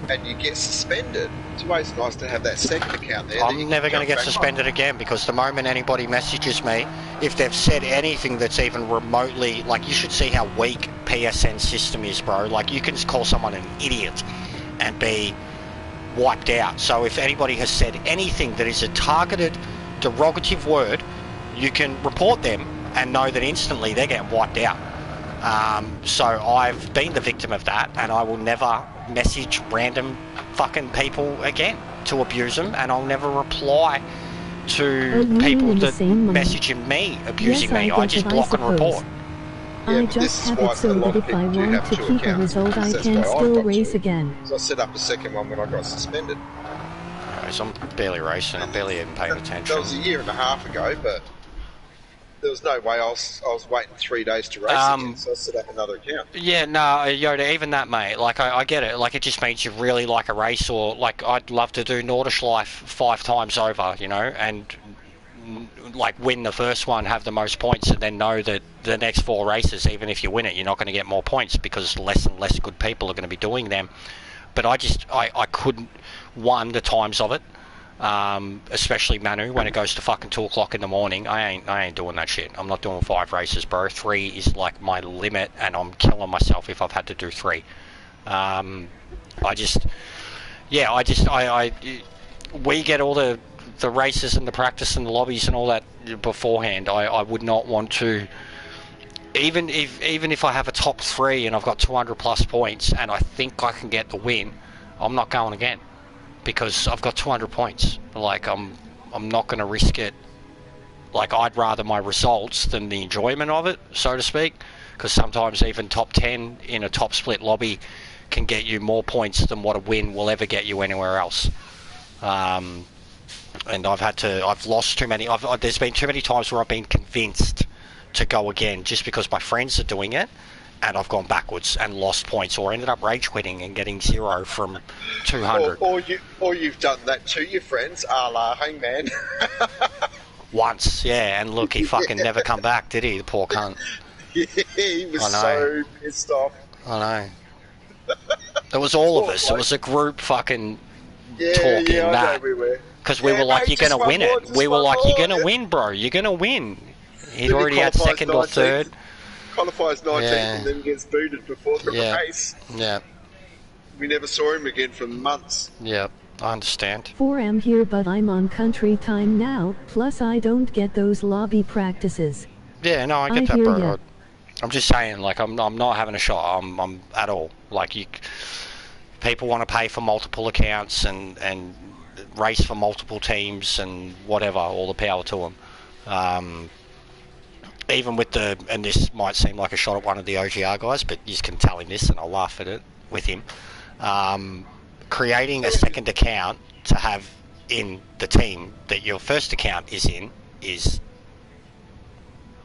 and you get suspended. It's always nice to have that second account there. I'm never going to get suspended again, because the moment anybody messages me, if they've said anything that's even remotely, like, you should see how weak PSN system is, bro. Like, you can just call someone an idiot and be wiped out. So if anybody has said anything that is a targeted derogative word, you can report them and know that instantly they're getting wiped out. So I've been the victim of that, and I will never message random fucking people again to abuse them, and I'll never reply to people that messaging me abusing me. I just block and report. I just have it so that if I want to keep a result, I can still race again. So I set up a second one when I got suspended. Anyways, I'm barely racing, I'm barely even paying attention. That was a year and a half ago, but there was no way I was waiting 3 days to race again, so I set up another account. Yeah, no, Yoda, even that, mate, like, I get it. Like, it just means you really like a race, or, like, I'd love to do Nordschleife 5 times over, you know, and, like, win the first one, have the most points, and then know that the next 4 races, even if you win it, you're not going to get more points, because less and less good people are going to be doing them. But I couldn't, the times of it, especially Manu, when it goes to fucking 2 o'clock in the morning, I ain't doing that shit. I'm not doing 5 races, bro. 3 is like my limit, and I'm killing myself if I've had to do 3. We get all the races and the practice and the lobbies and all that beforehand. I would not want to, even if I have a top 3 and I've got 200 plus points and I think I can get the win, I'm not going again, because I've got 200 points. Like, I'm not going to risk it. Like, I'd rather my results than the enjoyment of it, so to speak, because sometimes even top 10 in a top split lobby can get you more points than what a win will ever get you anywhere else. And I've lost too many. There's been too many times where I've been convinced to go again just because my friends are doing it, and I've gone backwards and lost points, or ended up rage quitting and getting 0 from 200. Or you've done that to your friends, a la Hangman. Once, yeah, and look, he fucking never come back, did he, the poor cunt? Yeah, he was so pissed off. I know. It was all of us. It was a group fucking talking that. Because we were like, you're going to win it. We were like, you're going to win, bro. You're going to win. He'd already had second or third. Qualifies 19th and then gets booted before the race. Yeah. We never saw him again for months. Yeah, I understand. 4am here, but I'm on country time now, plus I don't get those lobby practices. Yeah, no, I get that, bro. I'm just saying, like, I'm not having a shot. I'm at all. Like, people want to pay for multiple accounts and race for multiple teams and whatever, all the power to them. Even with and this might seem like a shot at one of the OGR guys, but you can tell him this and I'll laugh at it with him. Creating a second account to have in the team that your first account is in is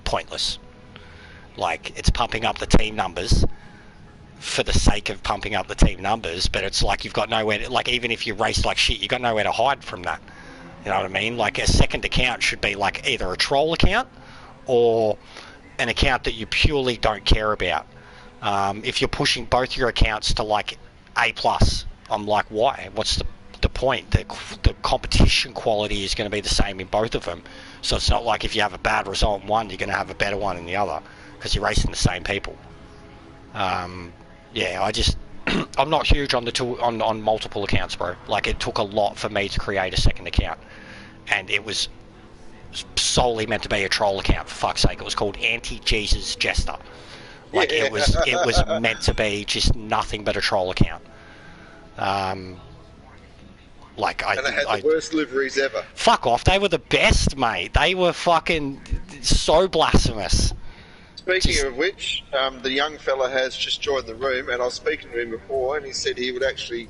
pointless. Like, it's pumping up the team numbers for the sake of pumping up the team numbers, but it's like you've got nowhere to, like, even if you race like shit, you've got nowhere to hide from that. You know what I mean? Like, a second account should be like either a troll account or an account that you purely don't care about. If you're pushing both your accounts to like A+, I'm like, why? What's the point. The competition quality is going to be the same in both of them. So it's not like if you have a bad result in one, you're going to have a better one in the other, because you're racing the same people. Yeah, I'm not huge on on multiple accounts, bro. Like, it took a lot for me to create a second account, and it was solely meant to be a troll account, for fuck's sake. It was called Anti-Jesus Jester. Like, it was meant to be just nothing but a troll account. And it had the worst liveries ever. Fuck off, they were the best, mate. They were fucking so blasphemous. Speaking of which, the young fella has just joined the room, and I was speaking to him before, and he said he would actually,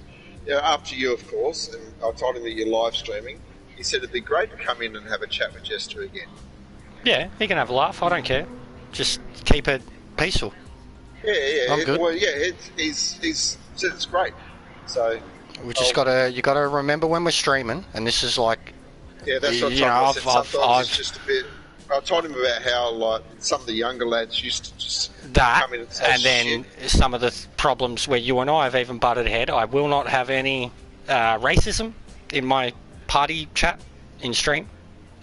up to you, of course, and I told him that you're live streaming. He said it'd be great to come in and have a chat with Jester again. Yeah, he can have a laugh. I don't care. Just keep it peaceful. Yeah. I'm good. Well, yeah, he's said it's great. So We just you gotta remember when we're streaming, and this is like, yeah, that's what I said. Sometimes it's just a bit. I told him about how, like, some of the younger lads used to just come in and say and then shit. Some of the problems where you and I have even butted head. I will not have any racism in my party chat in stream,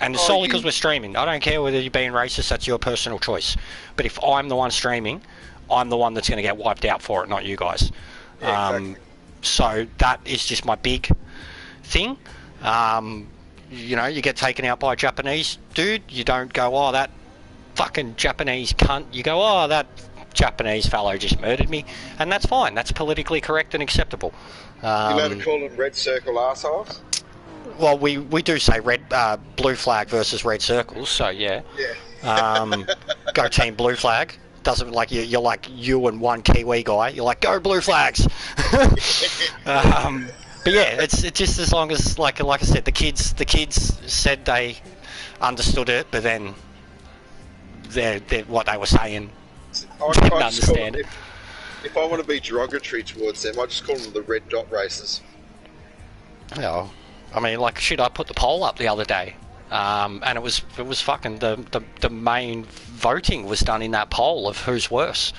and it's solely because we're streaming. I don't care whether you're being racist; that's your personal choice. But if I'm the one streaming, I'm the one that's going to get wiped out for it, not you guys. Yeah, exactly. So that is just my big thing. You know, you get taken out by a Japanese dude, you don't go, oh, that fucking Japanese cunt. You go, oh, that Japanese fellow just murdered me. And that's fine. That's politically correct and acceptable. You allowed to call them red circle arseholes? Well, we do say blue flag versus red circles, so yeah. Go team blue flag. Doesn't like you're like you and one Kiwi guy. You're like, go blue flags. But yeah, it's just as long as like I said, the kids said they understood it, but then they're what they were saying didn't understand it. If I want to be derogatory towards them, I just call them the red dot races. Yeah, I mean, like, shit, I put the poll up the other day, and it was fucking the main voting was done in that poll of who's worse.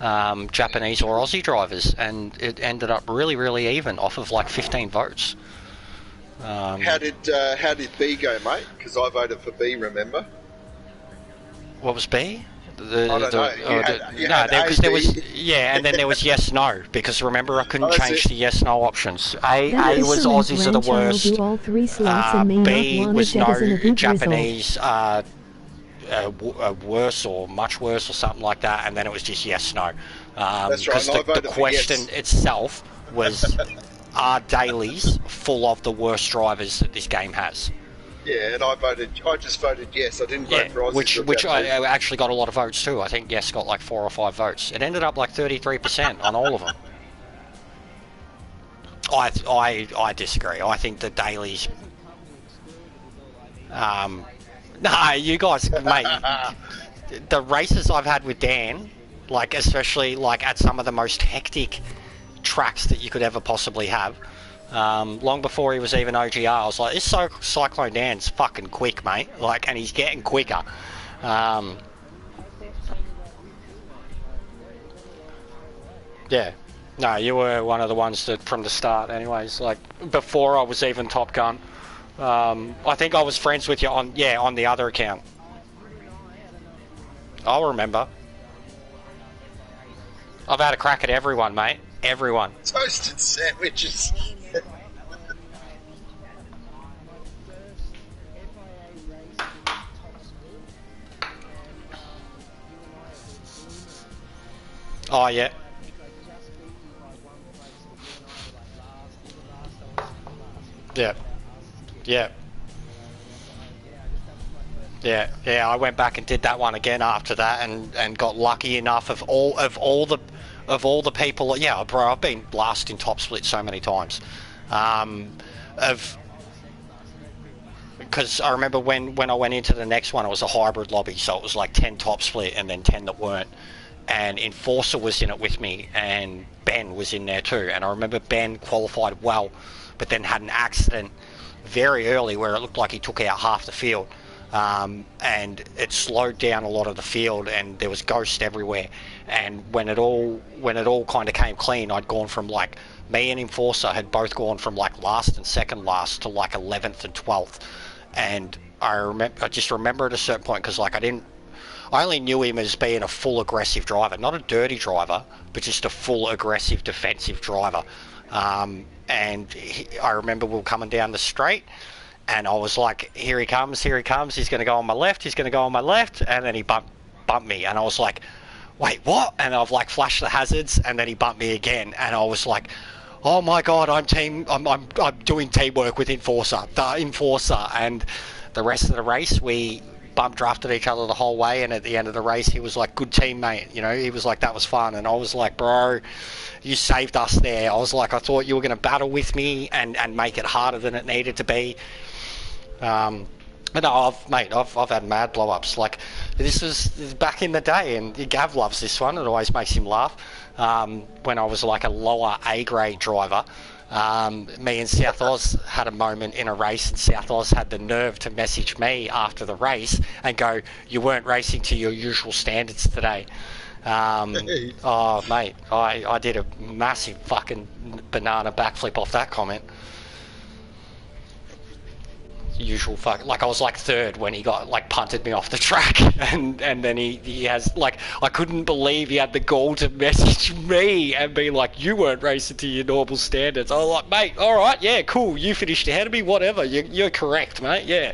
Japanese or Aussie drivers, and it ended up really, really even off of like 15 votes. How did B go, mate? Because I voted for B. Remember? What was B? I don't know. Because there was and then there was yes no, because remember I couldn't change the yes no options. A was Aussies are the worst. B was no Japanese. Worse or much worse or something like that, and then it was just yes no. That's right. Because the question itself was, are dailies full of the worst drivers that this game has? Yeah, and I just voted yes. I didn't vote for Aussies. Which I actually got a lot of votes too. I think yes got like 4 or 5 votes. It ended up like 33% on all of them. I disagree. I think the dailies. Nah, you guys, mate. The races I've had with Dan, like especially like at some of the most hectic tracks that you could ever possibly have. Long before he was even OGR, I was like, this Cyclone Dan's fucking quick, mate. Like, and he's getting quicker. Yeah. No, you were one of the ones that from the start, anyways. Like before I was even Top Gun. I think I was friends with you on the other account. I'll remember. I've had a crack at everyone, mate. Everyone. Toasted sandwiches. Oh, yeah. Yeah. Yeah. Yeah, I went back and did that one again after that, and got lucky enough of all the people. Yeah, bro, I've been last in top split so many times. Because I remember when I went into the next one, it was a hybrid lobby, so it was like 10 top split and then 10 that weren't. And Enforcer was in it with me, and Ben was in there too. And I remember Ben qualified well, but then had an accident very early where it looked like he took out half the field. and it slowed down a lot of the field, and there was ghosts everywhere. And when it all kind of came clean, I'd gone from like, me and Enforcer had both gone from like last and second last to like 11th and 12th. And I just remember at a certain point, because like I only knew him as being a full aggressive driver, not a dirty driver, but just a full aggressive defensive driver. I remember we were coming down the straight, and I was like, here he comes, he's going to go on my left, and then he bumped me, and I was like, wait, what? And I've like flashed the hazards, and then he bumped me again, and I was like, oh my god, I'm doing teamwork with the Enforcer, and the rest of the race we bump drafted each other the whole way, and at the end of the race he was like, good team, mate, you know, he was like, that was fun. And I was like, bro, you saved us there. I was like, I thought you were going to battle with me and make it harder than it needed to be. But no, I've had mad blow-ups. Like, this was back in the day, and Gav loves this one, it always makes him laugh. When I was like a lower A-grade driver, me and South Oz had a moment in a race, and South Oz had the nerve to message me after the race and go, you weren't racing to your usual standards today. Oh mate, I did a massive fucking banana backflip off that comment. Usual fuck, like I was like third when he got like punted me off the track, and then he has like, I couldn't believe he had the gall to message me and be like, you weren't racing to your normal standards. I was like, mate, all right, yeah, cool, you finished ahead of me, whatever, you're correct, mate, yeah.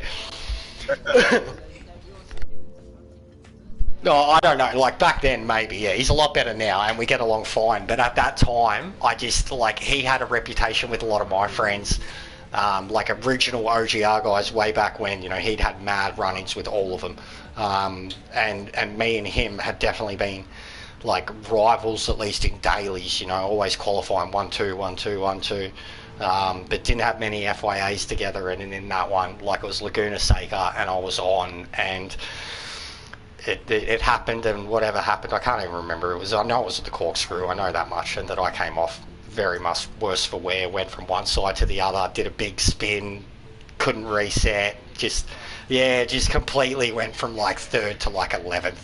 No, I don't know, like back then maybe, yeah, he's a lot better now and we get along fine, but at that time I just, like, he had a reputation with a lot of my friends. Like original OGR guys way back when, you know, he'd had mad run-ins with all of them, and me and him had definitely been like rivals, at least in dailies, you know, always qualifying 1-2, 1-2, 1-2, but didn't have many FYAs together. And in that one, like, it was Laguna Seca and I was on, and it happened, and whatever happened, I can't even remember. I know it was at the corkscrew, I know that much, and that I came off very much worse for wear, went from one side to the other, did a big spin, couldn't reset, just completely went from like third to like 11th,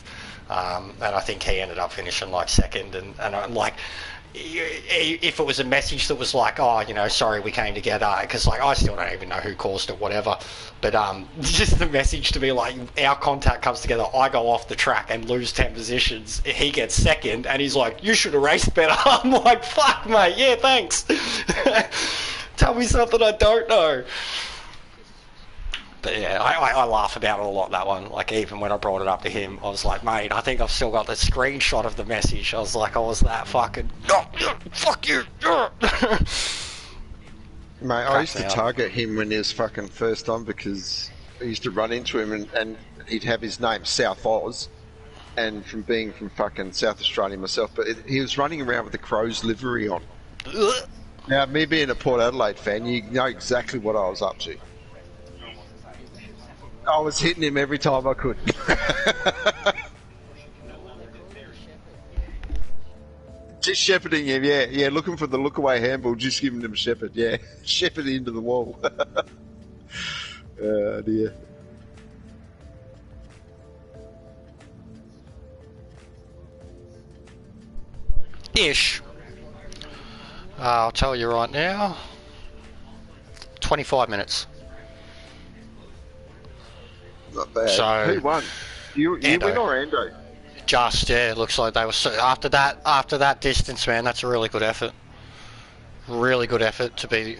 and I think he ended up finishing like second, and I'm like, if it was a message that was like, oh, you know, sorry we came together, because like I still don't even know who caused it, whatever, but just the message to be like, our contact comes together, I go off the track and lose 10 positions, he gets second, and he's like, you should have raced better. I'm like, fuck mate, yeah, thanks. Tell me something I don't know. But yeah, I laugh about it a lot, that one. Like, even when I brought it up to him, I was like, mate, I think I've still got the screenshot of the message. I was like, I was that fucking, oh, fuck you. Mate, I used to target him when he was fucking first on, because I used to run into him and he'd have his name South Oz, and from being from fucking South Australia myself, but he was running around with the Crows livery on. Now, me being a Port Adelaide fan, you know exactly what I was up to. I was hitting him every time I could. Just shepherding him, yeah, looking for the look away handball, just giving him a shepherd, yeah. Shepherd into the wall. Oh dear. Ish. I'll tell you right now. 25 minutes. Not bad. So, who won? You win or Ando? Just, yeah, it looks like they were, so after that distance, man, that's a really good effort. Really good effort to be.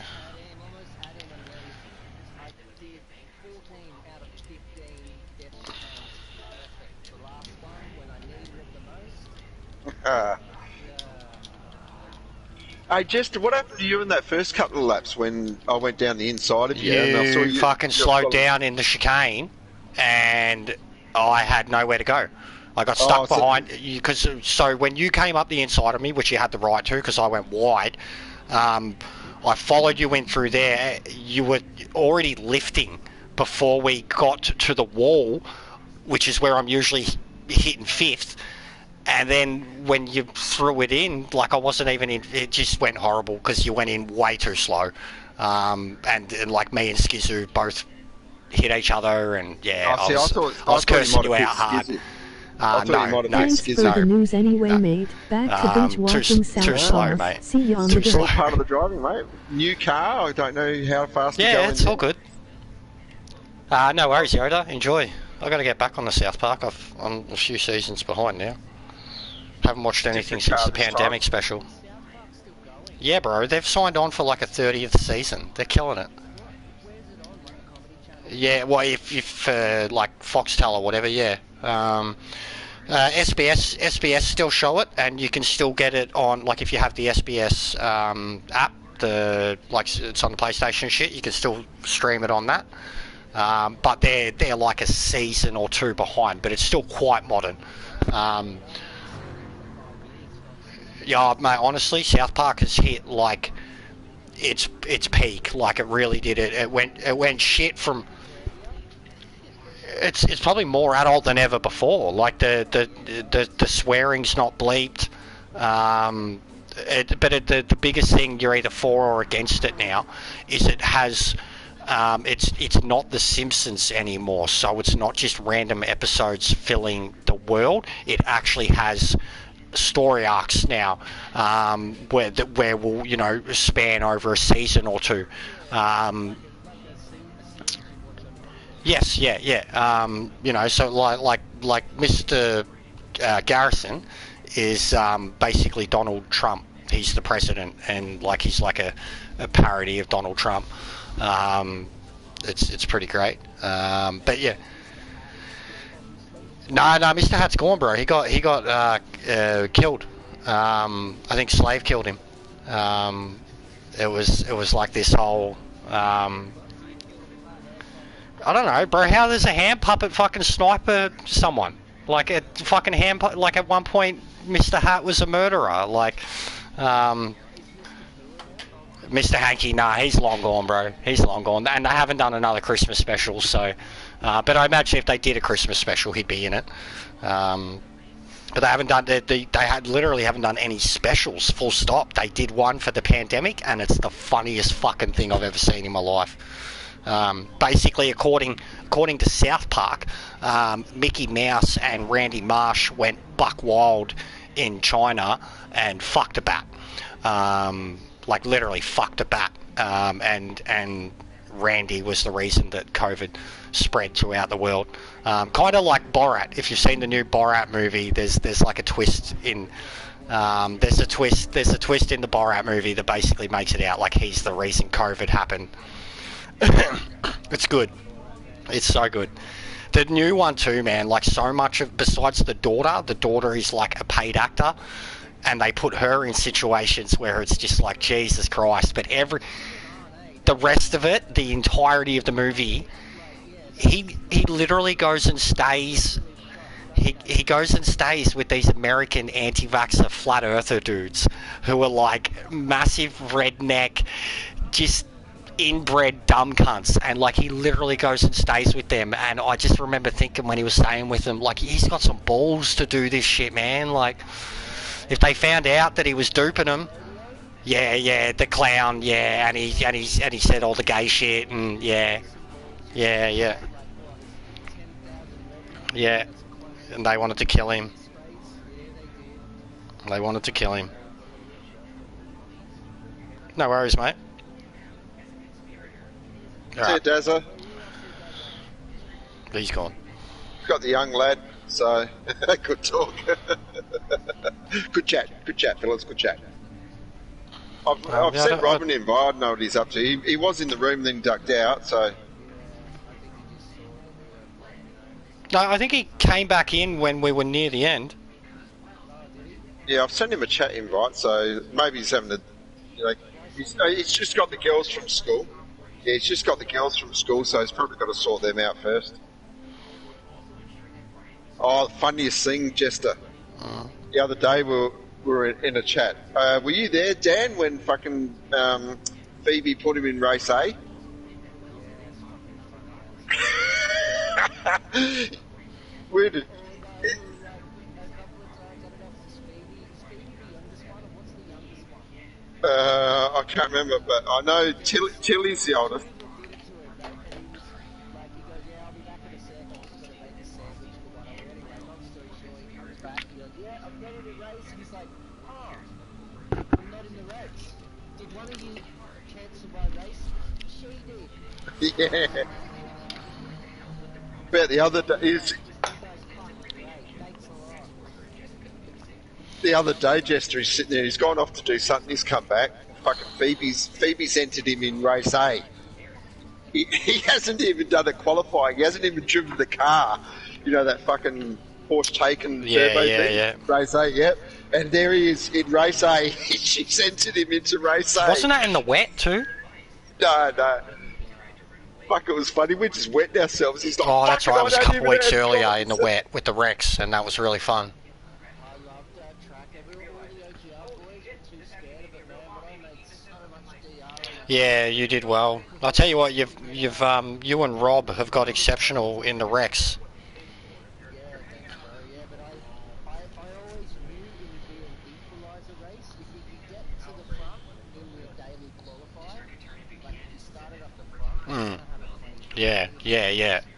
Hey, Jester, what happened to you in that first couple of laps when I went down the inside of you? And I saw you fucking slowed down in the chicane, and I had nowhere to go. I got stuck behind you, so when you came up the inside of me, which you had the right to, because I went wide, I followed you in through there. You were already lifting before we got to the wall, which is where I'm usually hitting fifth. And then when you threw it in, like, I wasn't even in, it just went horrible because you went in way too slow. And like me and Skizu both hit each other, and yeah, Oh, see, I was cursing you out hard. I thought you might have Thanks hit for Skizzy. the news anyway, No. mate. Back to binge watching South too slow, Park. mate. See you on Too the slow. All part of the driving, mate. New car. I don't know how fast you're Yeah, going. it's all good. No worries, Yoda. Enjoy. I got to get back on the South Park. I'm a few seasons behind now. Haven't watched anything since the pandemic special. Yeah, bro. They've signed on for like a 30th season. They're killing it. Yeah, well, if like Foxtel or whatever, yeah. SBS still show it, and you can still get it on, like, if you have the SBS app, it's on the PlayStation and shit, you can still stream it on that. But they're like a season or two behind, but it's still quite modern. Yeah, mate, honestly, South Park has hit like its peak. Like, it really did. It went shit from. It's probably more adult than ever before. Like the swearing's not bleeped. The biggest thing, you're either for or against it now, is it has. It's not The Simpsons anymore, so it's not just random episodes filling the world. It actually has story arcs now, where will span over a season or two. Yes, yeah. So like Mr. Garrison is basically Donald Trump. He's the president, and like he's like a parody of Donald Trump. It's pretty great. But yeah. No, Mr. Hat's gone, bro. He got killed. I think Slave killed him. It was like this whole. I don't know, bro. How does a hand puppet fucking sniper someone? Like a fucking hand puppet. Like at one point, Mr. Hat was a murderer. Like, Mr. Hanky, nah, he's long gone, bro. He's long gone, and they haven't done another Christmas special. So, but I imagine if they did a Christmas special, he'd be in it. But they haven't done. They literally haven't done any specials. Full stop. They did one for the pandemic, and it's the funniest fucking thing I've ever seen in my life. Basically, according to South Park, Mickey Mouse and Randy Marsh went buck wild in China and fucked a bat. Like literally fucked a bat. And Randy was the reason that COVID spread throughout the world. Kind of like Borat. If you've seen the new Borat movie, there's like a twist in. There's a twist in the Borat movie that basically makes it out like he's the reason COVID happened. It's good. It's so good. The new one too, man. Like so much of, besides the daughter is like a paid actor, and they put her in situations where it's just like Jesus Christ. But the rest of it, the entirety of the movie, he literally goes and stays. He goes and stays with these American anti-vaxxer flat earther dudes who are like massive redneck, just inbred dumb cunts, and like he literally goes and stays with them. And I just remember thinking when he was staying with them, like, he's got some balls to do this shit, man. Like, if they found out that he was duping them, yeah, the clown, yeah, and he said all the gay shit, and yeah, and they wanted to kill him. No worries, mate. See you, Dazza. He's gone. Got the young lad, so good talk. Good chat, fellas, good chat. I've sent Rob an invite. I don't know what he's up to. He was in the room, then ducked out, so... No, I think he came back in when we were near the end. Yeah, I've sent him a chat invite, so maybe he's having he's just got the girls from school. Yeah, he's just got the girls from school, so he's probably got to sort them out first. Oh, the funniest thing, Jester. The other day we were in a chat. Were you there, Dan, when fucking Phoebe put him in race A? Where did... I can't remember, but I know Tilly's the oldest. I'm ready to race, and he's like, oh, I'm not in the race. Did one of you cancel my race? She did. Yeah. About the other day, Jester, he's sitting there. He's gone off to do something. He's come back. Fucking Phoebe's entered him in race A. He hasn't even done a qualifying. He hasn't even driven the car. You know that fucking Porsche Taycan turbo thing. Yeah. Race A, yep. And there he is in race A. She's entered him into race A. Wasn't that in the wet too? No. Fuck, it was funny. We just wet ourselves. He's like, Oh, that's right. It was a couple weeks have earlier time." in the wet with the Rex, and that was really fun. I love that track. Everyone in the OGR boys were too scared of it, man, but I made so much DR on that. Yeah, you did well. I'll tell you what, you and Rob have got exceptional in the Rex. Yeah, thanks, bro. Yeah, but I always knew it would be an equaliser race. If you could get to the front in your daily qualifier, like if you started up the front, you're gonna have a clean. Yeah. And I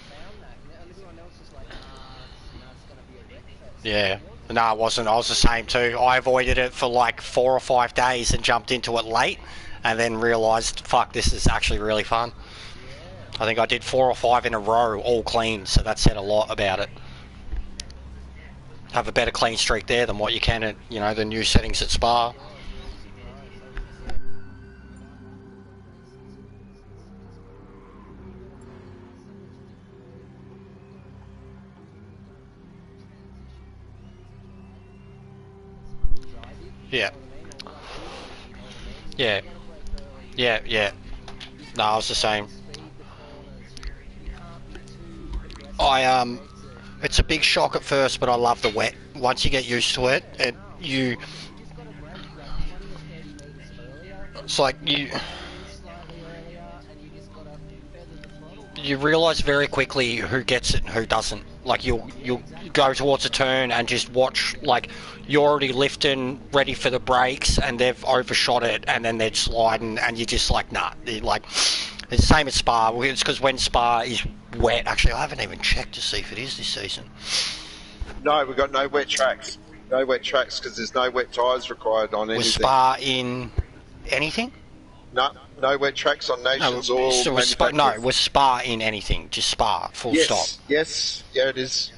found that. And everyone else is like, it's gonna be a wreck fest. Yeah. No, it wasn't. I was the same too. I avoided it for like 4 or 5 days and jumped into it late, and then realised, fuck, this is actually really fun. I think I did 4 or 5 in a row, all clean, so that said a lot about it. Have a better clean streak there than what you can at, the new settings at Spa. Yeah. No, I was the same. It's a big shock at first, but I love the wet. Once you get used to it, it's like you realise very quickly who gets it and who doesn't. Like you'll go towards a turn and just watch, like you're already lifting, ready for the brakes, and they've overshot it, and then they're sliding, and you're just like, nah. Like it's the same as Spa. It's because when Spa is wet, actually, I haven't even checked to see if it is this season. No, we've got no wet tracks. No wet tracks because there's no wet tyres required on anything. Was Spa in anything? No wet tracks on Nations or was Spa in anything? Just Spa, full stop. Yes, yeah, it is.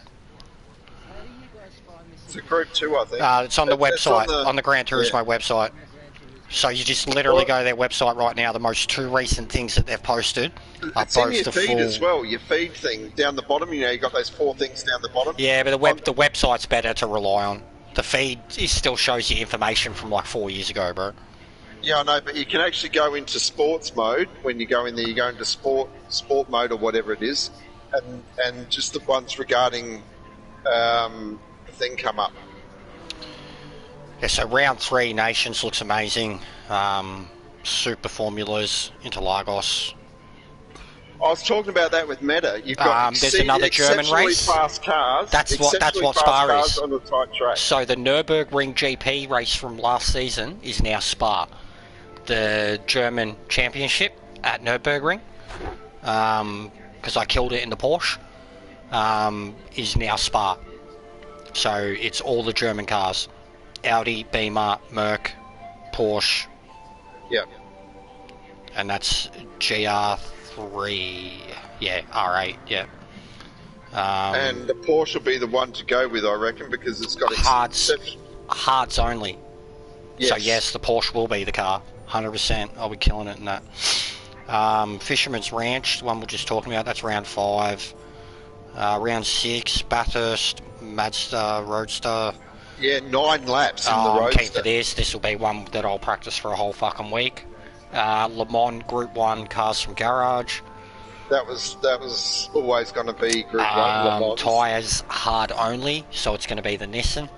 It's a Group 2, I think. It's on the website, on the Gran Turismo website. So you just literally go to their website right now. The most 2 recent things that they've posted are it's in both your the feed full... as well. Your feed thing down the bottom. You've got those 4 things down the bottom. Yeah, but the website's better to rely on. The feed still shows you information from like 4 years ago, bro. Yeah, I know, but you can actually go into sports mode. When you go in there, you go into sport mode or whatever it is, and just the ones regarding the thing come up. Yeah, so round 3 Nations looks amazing. Super formulas, Interlagos. I was talking about that with Meta. You've got there's another German race. Fast cars. That's what Spa is. On the tight track. So the Nürburgring GP race from last season is now Spa. The German Championship at Nürburgring, because I killed it in the Porsche, is now Spa. So it's all the German cars. Audi, Beamer, Merc, Porsche. Yep. And that's GR3. Yeah, R8, yeah. And the Porsche will be the one to go with, I reckon, because it's got hards only. Yes. So yes, the Porsche will be the car. 100%. I'll be killing it in that. Fisherman's Ranch, the one we're just talking about, that's round 5. Round 6, Bathurst, Mazda, Roadster. Yeah, 9 laps in the I'm Roadster. keen for this. This will be one that I'll practice for a whole fucking week. Le Mans Group 1 cars from garage. That was always going to be Group 1. Le Mans. Tyres hard only, so it's going to be the Nissan.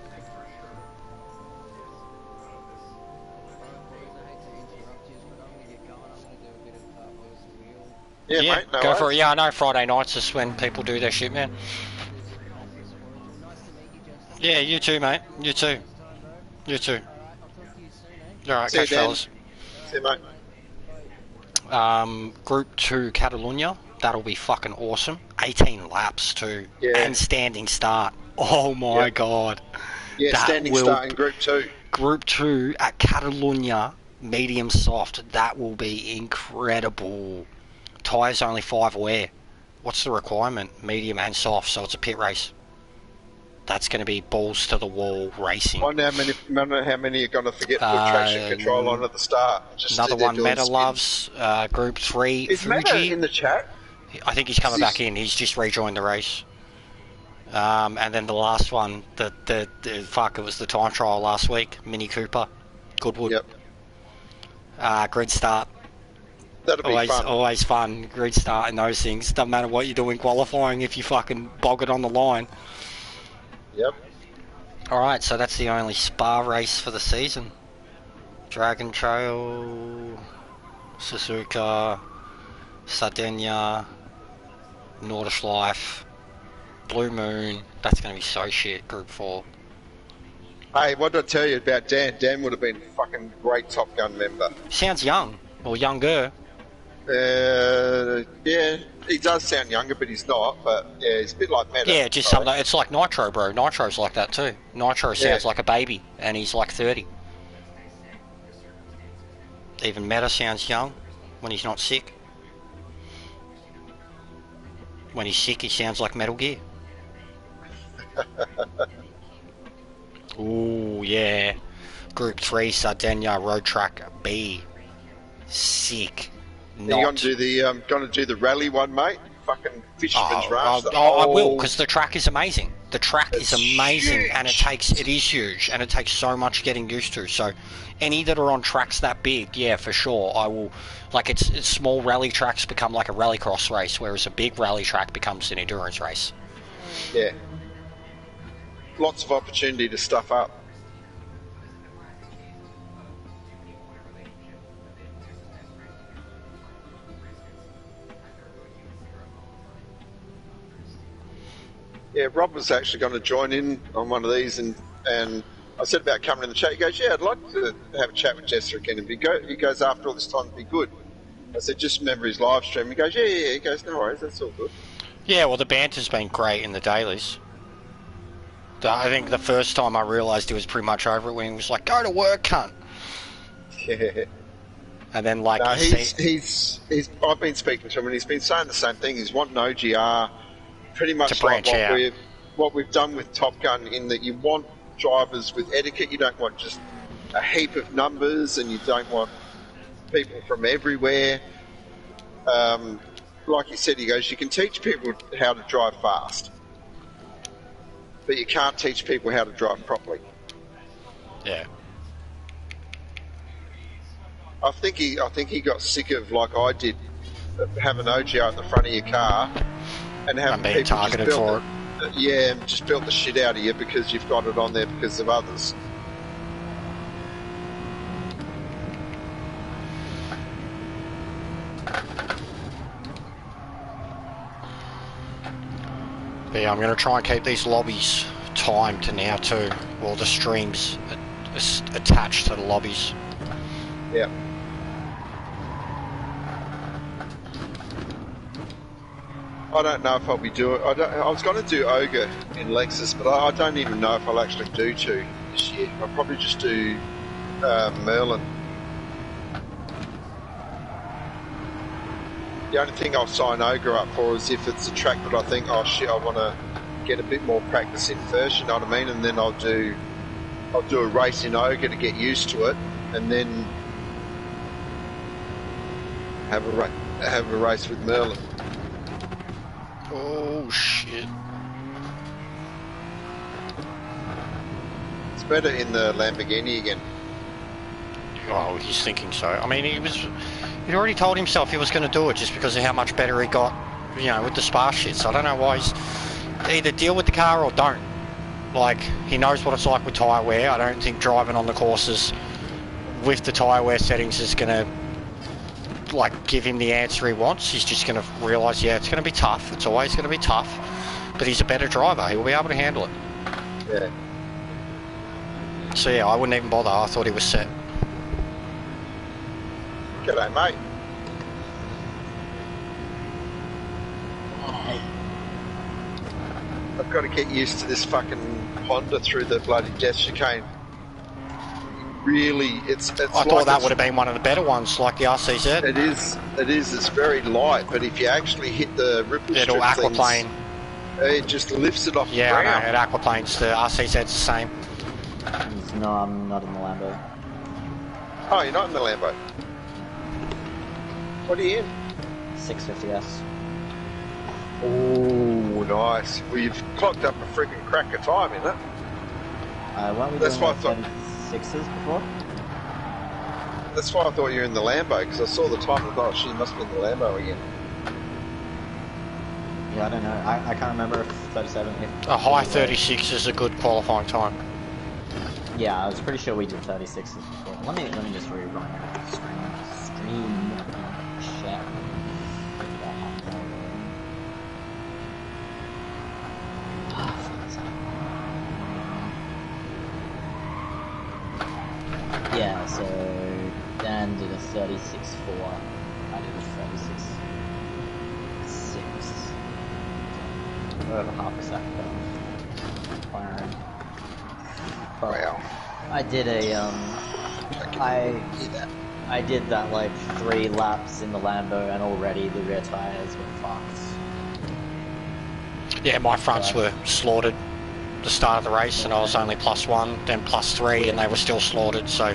Yeah, mate, no go worries. for it. Yeah, I know Friday nights is when people do their shit, man. Yeah, you too, mate. You too. You too. Alright, catch fellas. See you, mate. Group 2 Catalunya. That'll be fucking awesome. 18 laps too. Yeah. And standing start. Oh my Yep. god. Yeah, That standing will- start in Group 2. Group 2 at Catalunya, medium soft. That will be incredible. Tyres only 5 wear. What's the requirement? Medium and soft, so it's a pit race. That's going to be balls to the wall racing. I wonder how many are going to forget to put traction control on at the start. Just Another sit there one, doing Meta spins. Loves, Group 3, Is Fuji. Meta in the chat? I think he's coming Is he- back in. He's just rejoined the race. And then the last one, the fuck, it was the time trial last week. Mini Cooper, Goodwood. Yep. Grid start. That'll be fun. Always fun. Grid start and those things. Doesn't matter what you do in qualifying if you fucking bog it on the line. Yep. Alright, so that's the only Spa race for the season. Dragon Trail, Suzuka, Sardinia, Nordschleife, Blue Moon. That's going to be so shit, Group 4. Hey, what did I tell you about Dan? Dan would have been a fucking great Top Gun member. Sounds young, or younger. Yeah, he does sound younger, but he's not. But yeah, he's a bit like Meta. Yeah, just something. It's like Nitro, bro. Nitro's like that too. Nitro sounds like a baby, and he's like 30. Even Meta sounds young when he's not sick. When he's sick, he sounds like Metal Gear. Ooh, yeah. Group 3, Sardinia, Road Track B. Sick. Are you going to do the rally one, mate? Fucking Fisherman's Ranch. I will, because the track is amazing. The track is amazing, huge. and it is huge, and it takes so much getting used to. So, any that are on tracks that big, yeah, for sure, I will. Like, it's small rally tracks become like a rallycross race, whereas a big rally track becomes an endurance race. Yeah. Lots of opportunity to stuff up. Yeah, Rob was actually going to join in on one of these, and I said about coming in the chat. He goes, "Yeah, I'd like to have a chat with Jester again." And he goes, "After all this time, it'd be good." I said, "Just remember his live stream." He goes, "Yeah." He goes, "No worries, that's all good." Yeah, well, the banter's been great in the dailies. I think the first time I realised he was pretty much over it when he was like, "Go to work, cunt." Yeah. And then, like, No, he's. I've been speaking to him, and he's been saying the same thing. He's wanting OGR. Pretty much to branch like out. what we've done with Top Gun, in that you want drivers with etiquette. You don't want just a heap of numbers, and you don't want people from everywhere. Like he said, he goes, you can teach people how to drive fast, but you can't teach people how to drive properly. Yeah. I think he got sick of, like I did, having OGR at the front of your car and having being people targeted just for it. Yeah, and just built the shit out of you because you've got it on there because of others. But yeah, I'm going to try and keep these lobbies timed to now too, or the streams attached to the lobbies. Yeah. I don't know if I'll be doing. I was going to do Ogre in Lexus, but I don't even know if I'll actually do 2 this year. I'll probably just do Merlin. The only thing I'll sign Ogre up for is if it's a track that I think, oh shit, I want to get a bit more practice in first. You know what I mean? And then I'll do a race in Ogre to get used to it, and then have a race with Merlin. Oh shit. It's better in the Lamborghini again. Oh, he's thinking so. I mean, he'd already told himself he was going to do it just because of how much better he got, you know, with the Spa shit. So I don't know why he's either deal with the car or don't. Like, he knows what it's like with tyre wear. I don't think driving on the courses with the tyre wear settings is going to, like, give him the answer he wants. He's just going to realise, yeah, it's going to be tough. It's always going to be tough. But he's a better driver. He will be able to handle it. Yeah. So yeah, I wouldn't even bother. I thought he was set. G'day, mate. I've got to get used to this fucking Honda through the bloody death chicane. Really, it's I like thought that would have been one of the better ones, like the RCZ. It is. It's very light, but if you actually hit the ripple It'll strip aquaplane. things, it just lifts it off the Yeah, I ground. know, it aquaplanes. The RCZ's the same. No, I'm not in the Lambo. Oh, you're not in the Lambo. What are you in? 650S. Oh, nice. Well, you've clocked up a freaking crack of time in it. Weren't we That's doing why I thought- 36s before? That's why I thought you were in the Lambo, because I saw the time and I thought, she must be in the Lambo again. Yeah, I don't know. I can't remember if 37... A high 36 is a good qualifying time. Yeah, I was pretty sure we did 36s before. Let me just rerun it. Stream share. Yeah, so Dan did a 36.4. I did a 36.6. Over half a second ago. Firing. Wow. I did a I did that like 3 laps in the Lambo and already the rear tires were fucked. Yeah, my fronts were slaughtered at the start of the race, and I was only +1, then +3, and they were still slaughtered, so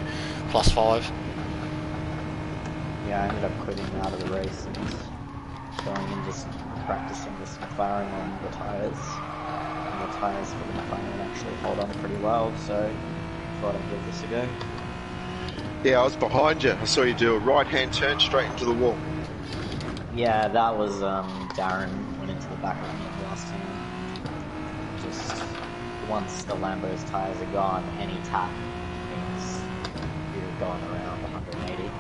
+5. Yeah, I ended up quitting out of the race and going and just practicing this firing on the tires. And the tires for the McLaren actually hold on pretty well, so thought I'd give this a go. Yeah, I was behind you. I saw you do a right-hand turn straight into the wall. Yeah, that was Darren went into the back of me last time. Just once the Lambo's tires are gone, any tap means you're going around 180.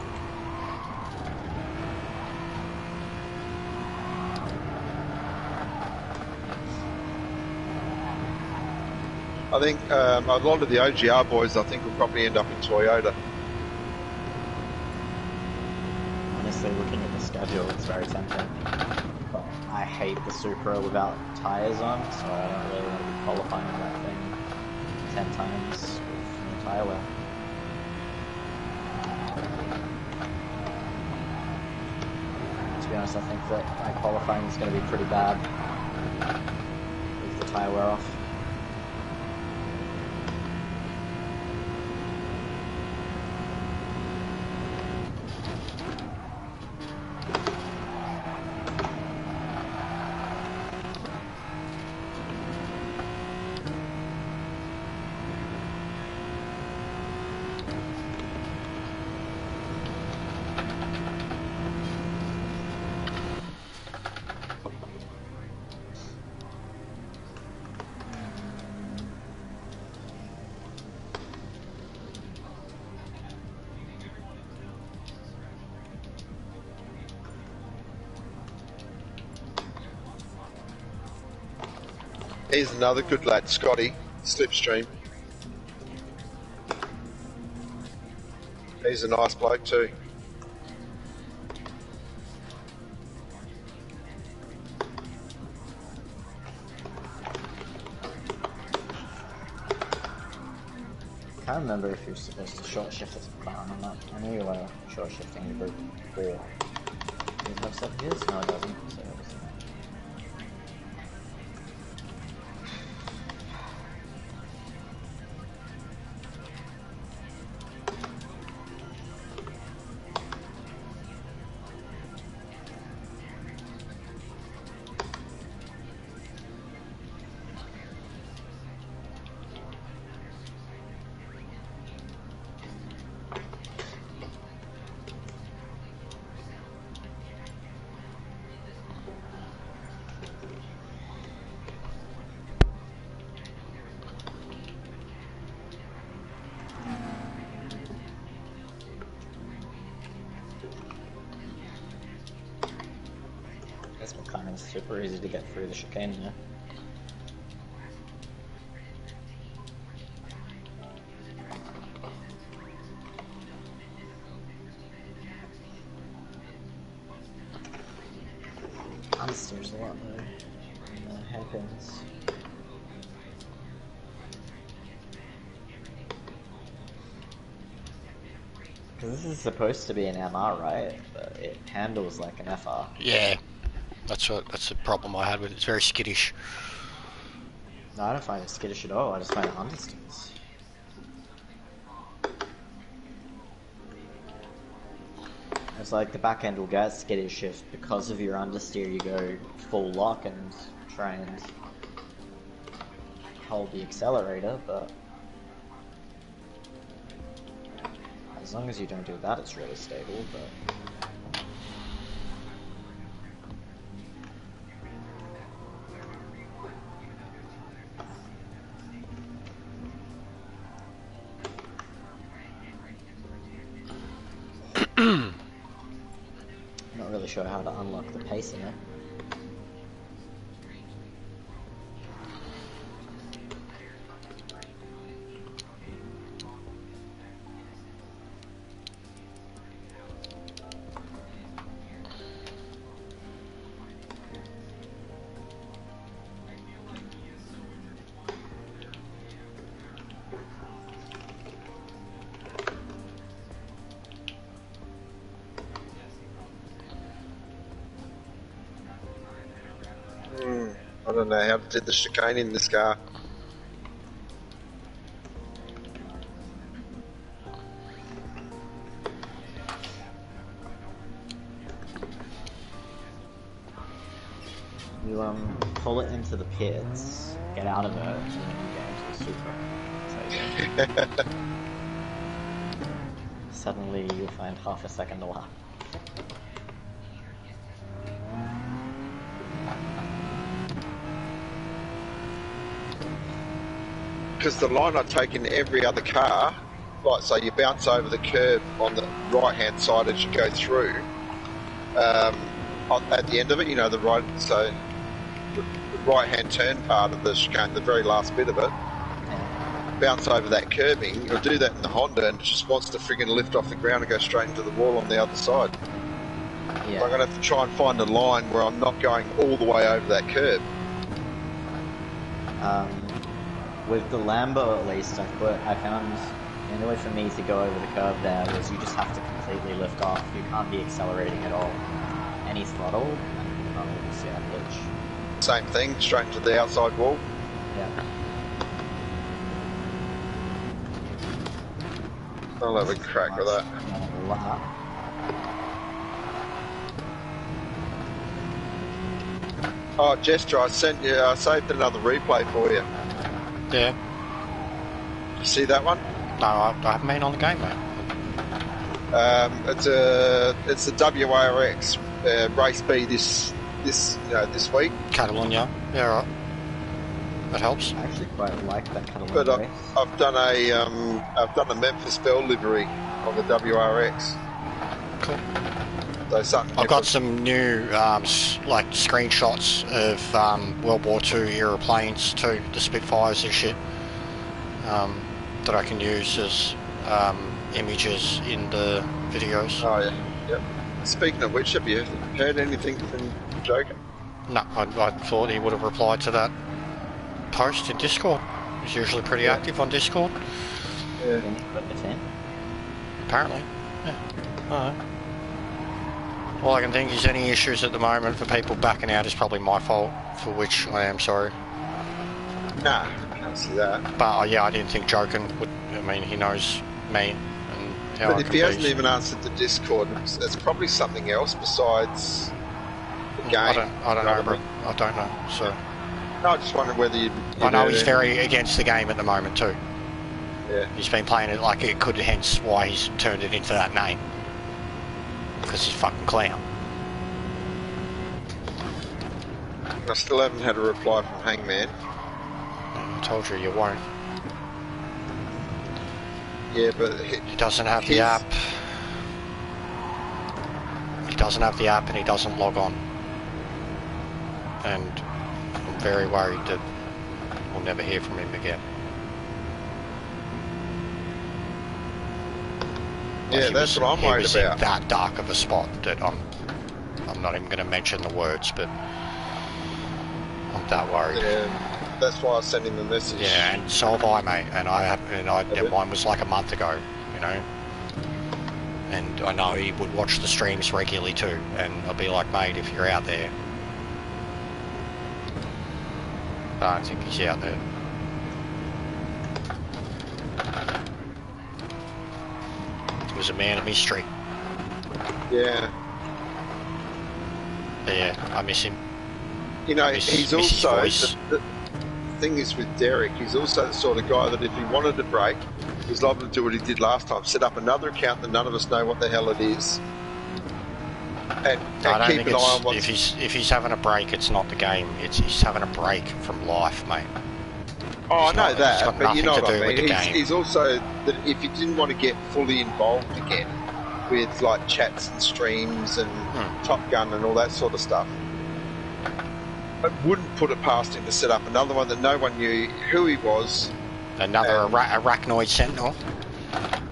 I think a lot of the OGR boys, I think, will probably end up in Toyota. Honestly, looking at the schedule, it's very tempting. But I hate the Supra without tyres on, so I don't really want to be qualifying that thing 10 times with no tyre wear. To be honest, I think that my qualifying is going to be pretty bad with the tyre wear off. He's another good lad, Scotty, Slipstream. He's a nice bloke too. I can't remember if you're supposed to short shift as a McLaren or not. I knew you were short shifting the group 4. Does it have 7 gears? No, it doesn't. So it doesn't. This McLaren's super easy to get through the chicane now. Understeers a lot though. Hairpins. Because this is supposed to be an MR, right? But it handles like an FR. Yeah, that's the problem I had with it. It's very skittish. No, I don't find it skittish at all. I just find it understeers. It's like the back end will get skittish if because of your understeer you go full lock and try and hold the accelerator, but as long as you don't do that, it's really stable. But not really sure how to unlock the pace in it. I don't know how to do the chicane in this car. You pull it into the pits, get out of it, and then you get into the super. So suddenly you'll find half a second a lap. Because the line I take in every other car, like so you bounce over the curb on the right hand side as you go through, at the end of it, you know, the right hand turn part of the chicane, the very last bit of it, bounce over that curbing. You'll do that in the Honda and it just wants to friggin' lift off the ground and go straight into the wall on the other side. Yeah. So I'm going to have to try and find a line where I'm not going all the way over that curb. With the Lambo, at least, I found the only way for me to go over the curve there was you just have to completely lift off. You can't be accelerating at all. Any throttle, and you'll see that pitch. Same thing, straight into the outside wall. Yeah. I'll have a crack with that. Lap. Oh, Jester, I saved another replay for you. Yeah. You see that one? No, I haven't been on the game, mate. It's the WARX race B this week. Catalonia. Yeah, right. That helps. I actually quite like that kind of But race. I've done a Memphis Bell livery on the WRX. Cool. So something I've got different. some new like screenshots of World War II era planes too, the Spitfires and shit, that I can use as images in the videos. Oh yeah, yep. Speaking of which, have you heard anything from Joker? No, I thought he would have replied to that post in Discord. He's usually pretty active on Discord. Yeah. Apparently. Yeah. Alright. All I can think is any issues at the moment for people backing out is probably my fault, for which I am sorry. Nah, I can't see that. But yeah, I didn't think Joken would. I mean, he knows me and how But I if can he hasn't be. even answered the Discord, it's probably something else besides the game. I don't know, bro. mean? I don't know. So No, I just wondered whether you'd I know heard he's it. very against the game at the moment too. Yeah. He's been playing it like it could, hence why he's turned it into that name. Because he's a fucking clown. I still haven't had a reply from Hangman. I told you won't. Yeah, but He doesn't have the app. He doesn't have the app and he doesn't log on. And I'm very worried that we'll never hear from him again. yeah, He that's was- what I'm he worried was about. in that dark of a spot that I'm not even going to mention the words, but I'm that worried. Yeah, that's why I sent him a message. Yeah, and so have I, mate. And mine was like a month ago, you know. and I know he would watch the streams regularly too, and I'd be like, mate, if you're out there. I don't think he's out there. He was a man of mystery. Yeah. But yeah, I miss him. You know, Miss he's his also, voice. the thing is with Derek, he's also the sort of guy that if he wanted to break, he's liable to do what he did last time, set up another account that none of us know what the hell it is. And I don't keep think an eye on it's, what's... if he's having a break, it's not the game. He's having a break from life, mate. Oh, I It's know not- it's that, got but you know nothing what to do I with mean. the He's, game. he's also that if he didn't want to get fully involved again with like chats and streams and Top Gun and all that sort of stuff, I wouldn't put it past him to set up another one that no one knew who he was. Another arachnoid sentinel.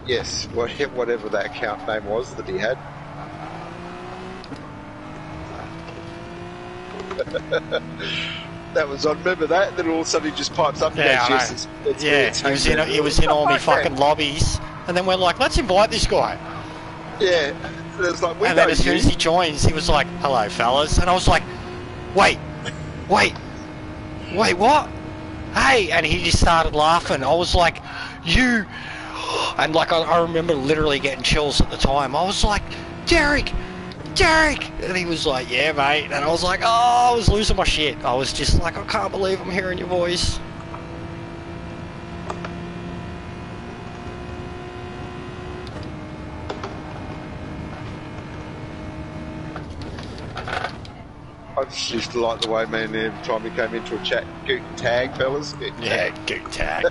Yes, whatever that account name was that he had. That was, I remember that. Then all of a sudden he just pipes up and Yeah, goes, I yes, know. it's Yeah, he was in all my fucking lobbies, and then we're like, let's invite this guy. Yeah, and it's like, we And know then as soon you. as he joins, he was like, hello, fellas. And I was like, wait, what? Hey, and he just started laughing. I was like, you. And like, I remember literally getting chills at the time. I was like, Derek. And he was like, yeah, mate. And I was like, oh, I was losing my shit. I was just like, I can't believe I'm hearing your voice. I just used to like the way, man, every time he came into a chat, Guten Tag, fellas. Guten Tag. Guten Tag.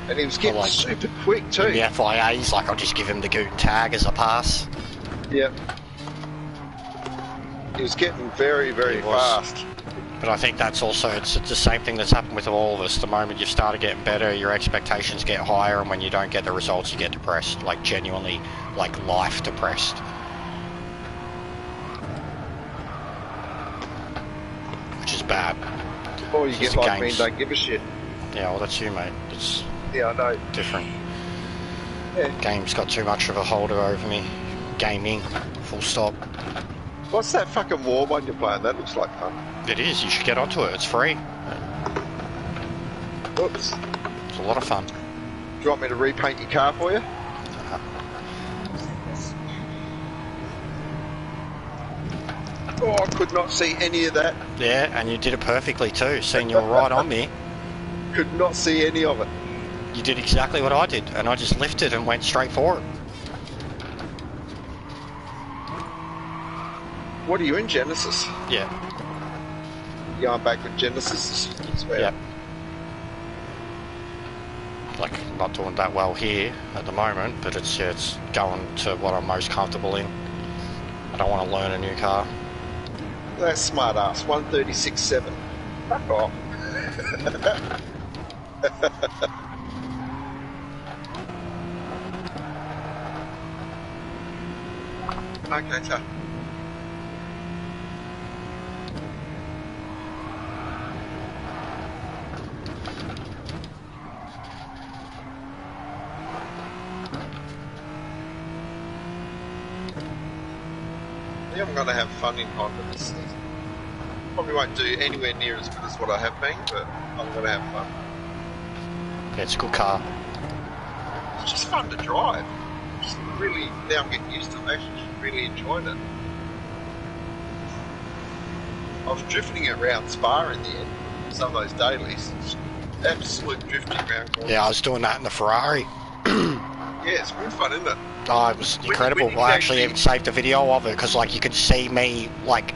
And he was getting like super quick too. The FIA, he's like, I'll just give him the Guten Tag as a pass. Yep. He was getting very, very He was. fast. But I think that's also, it's the same thing that's happened with all of us. The moment you've started getting better, your expectations get higher, and when you don't get the results, you get depressed. Like, genuinely, like, life depressed. Which is bad. Or you It's get the like me games. and don't give a shit. Yeah, well, that's you, mate. It's Yeah, I know. different. Yeah. Game's got too much of a holder over me. Gaming, full stop. What's that fucking war one you're playing? That looks like fun. It is, you should get onto it, it's free. Whoops. It's a lot of fun. Do you want me to repaint your car for you? Oh, I could not see any of that. Yeah, and you did it perfectly too, seeing you were right on me. Could not see any of it. You did exactly what I did, and I just lifted and went straight for it. What are you in, Genesis? Yeah, Yeah, I'm back with Genesis. I swear. yeah. Like, not doing that well here at the moment, but it's going to what I'm most comfortable in. I don't want to learn a new car. That's smart ass. 136.7. Fuck off. Okay, so. I think I'm going to have fun in Honda this season. Probably won't do anywhere near as good as what I have been, but I'm going to have fun. Yeah, it's a good car. It's just fun to drive. Just really, now I'm getting used to it. I'm actually just really enjoying it. I was drifting around Spa in the end, some of those dailies. Just absolute drifting around corners. Yeah, I was doing that in the Ferrari. Yeah, it's good fun, isn't it? Oh, it was incredible. when you I actually actually- even saved a video of it, because like you could see me like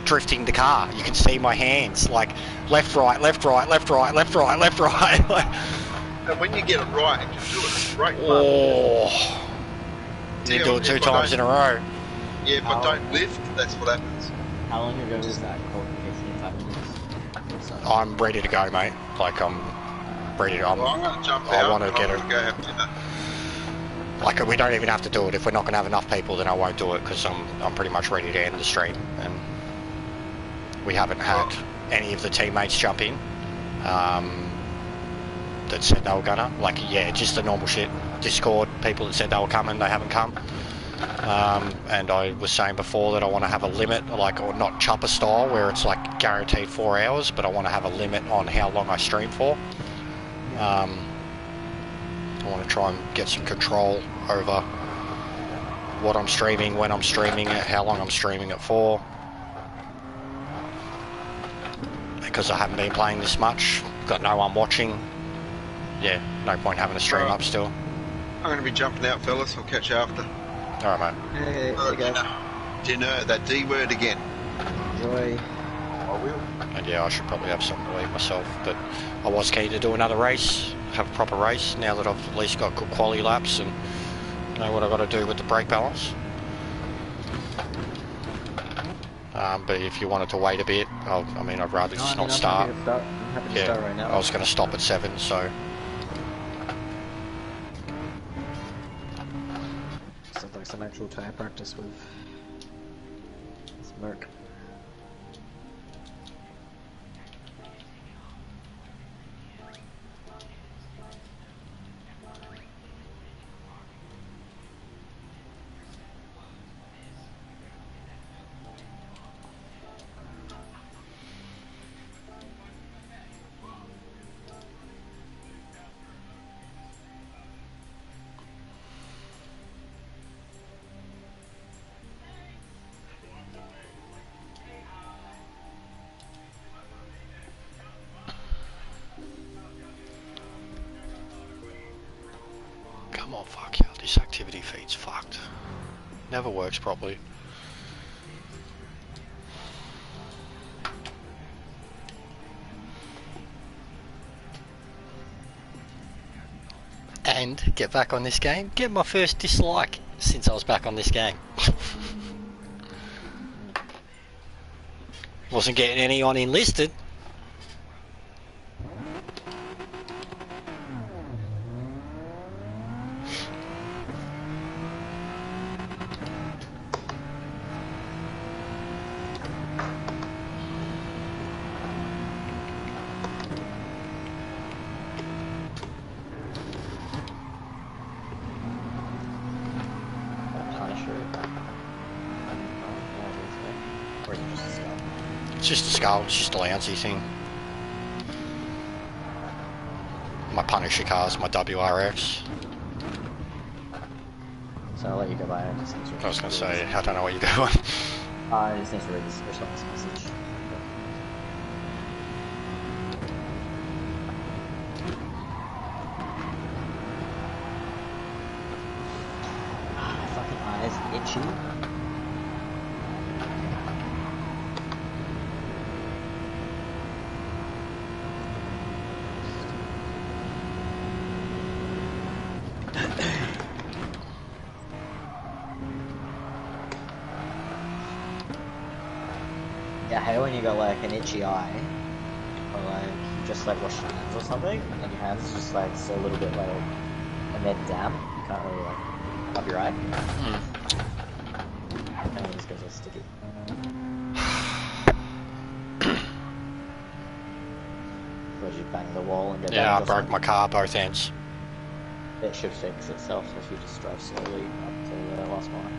drifting the car. You can see my hands like left, right, left, right, left, right, left, right, left, right. Like, And when you get it right and can do it, it's great fun. oh, you do it two times in a row. Yeah, if I don't lift, that's what happens. How long ago was that qualification? 5 minutes? I'm ready to go, mate. Like I'm ready to. Well, I'm going to jump I out. want to get I'm it. going to go have dinner. Like we don't even have to do it. If we're not going to have enough people, then I won't do it, because I'm pretty much ready to end the stream. And we haven't had any of the teammates jump in. that said they were gonna. Like, yeah, just the normal shit. Discord, people that said they were coming, they haven't come. And I was saying before that I want to have a limit, like, or not chopper style, where it's like guaranteed 4 hours, but I want to have a limit on how long I stream for. I want to try and get some control over what I'm streaming, when I'm streaming it, how long I'm streaming it for. Because I haven't been playing this much, got no one watching. Yeah, no point having a stream up still. I'm going to be jumping out, fellas. I'll catch you after. Alright, mate. Hey, you guys. Dinner, that D word again. Enjoy. I will. And yeah, I should probably have something to eat myself, but I was keen to do another race, have a proper race, now that I've at least got good quality laps and know what I've got to do with the brake balance. But if you wanted to wait a bit, I mean, I'd rather just not start. I'm happy to start right now. I was going to stop at 7, so... Sounds like some actual tire practice with this Merc. Come on, fuck yeah, this activity feed's fucked. Never works properly. And get back on this game. Get my first dislike since I was back on this game. Wasn't getting any on enlisted. It's just a skull, it's just a lousy thing. My Punisher car's my WRX. So I'll let you go by. I was going to say, I don't know what you're doing. I just need to read this response message. My fucking eyes itchy. Yeah, I hate when you got like an itchy eye, or like you just like wash your hands or something, and your hands just like so a little bit like, and they're damp, you can't really like rub your eye. And it just goes all sticky. Would you bang the wall and get Yeah, I banged or broke something? my car both ends. It should fix itself if you just drive slowly up to the last corner.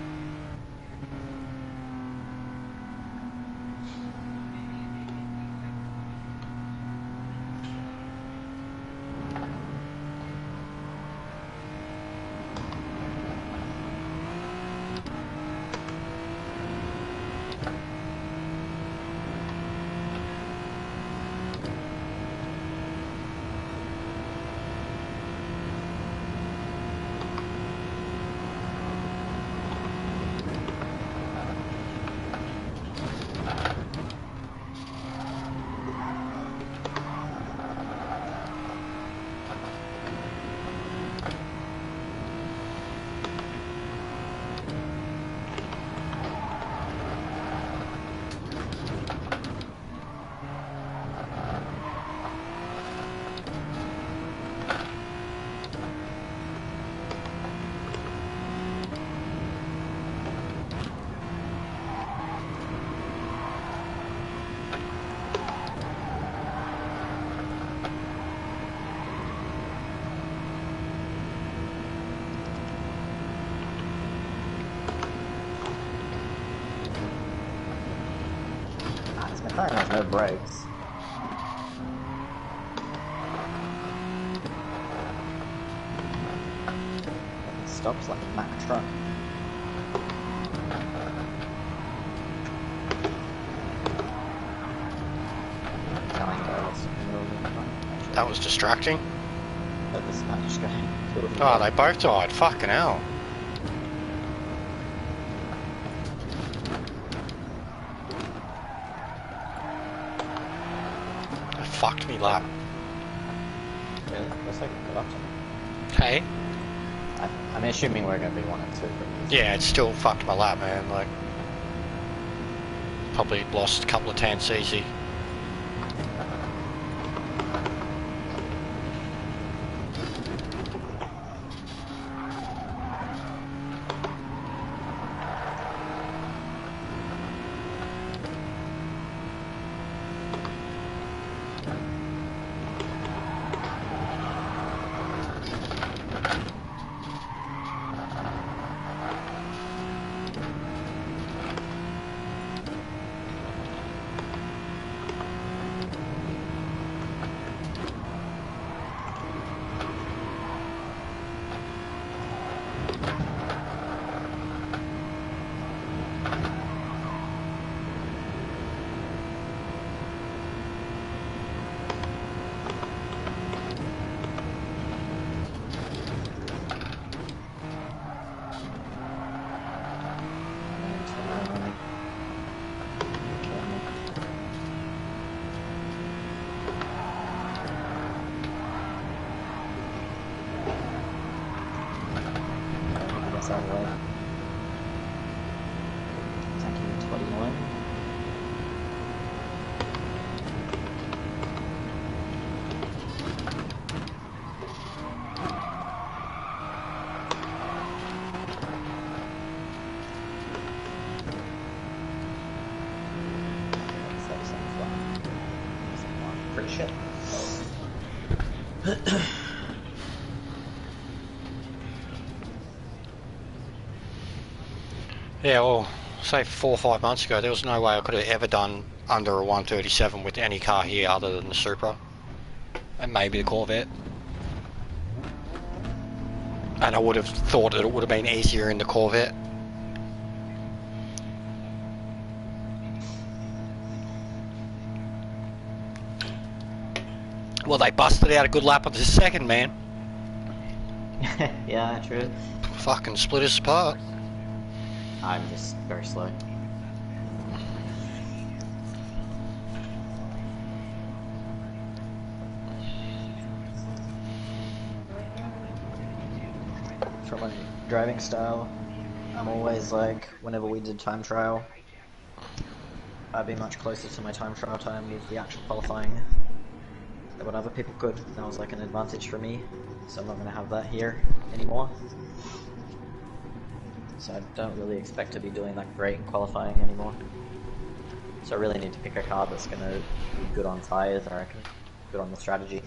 This McLaren has no brakes. It stops like a Mack truck. That was distracting. But this man just going. Oh, they both died. Fucking hell. They fucked me lap. Really? Looks like a good option. Hey? I'm assuming we're going to be 1 and 2. But Yeah, it still fucked my lap, man. Like, probably lost a couple of tenths easy. Out of the way. Tanking 21. Pretty shit. Yeah, well, say 4 or 5 months ago, there was no way I could have ever done under a 137 with any car here other than the Supra. And maybe the Corvette. And I would have thought that it would have been easier in the Corvette. Well, they busted out a good lap of the second, man. Yeah, true. Fucking split us apart. I'm just very slow. For my driving style, I'm always like, whenever we did time trial, I'd be much closer to my time trial time with the actual qualifying than what other people could. That was like an advantage for me, so I'm not going to have that here anymore. So I don't really expect to be doing that great in qualifying anymore. So I really need to pick a car that's going to be good on tyres, I reckon. Good on the strategy.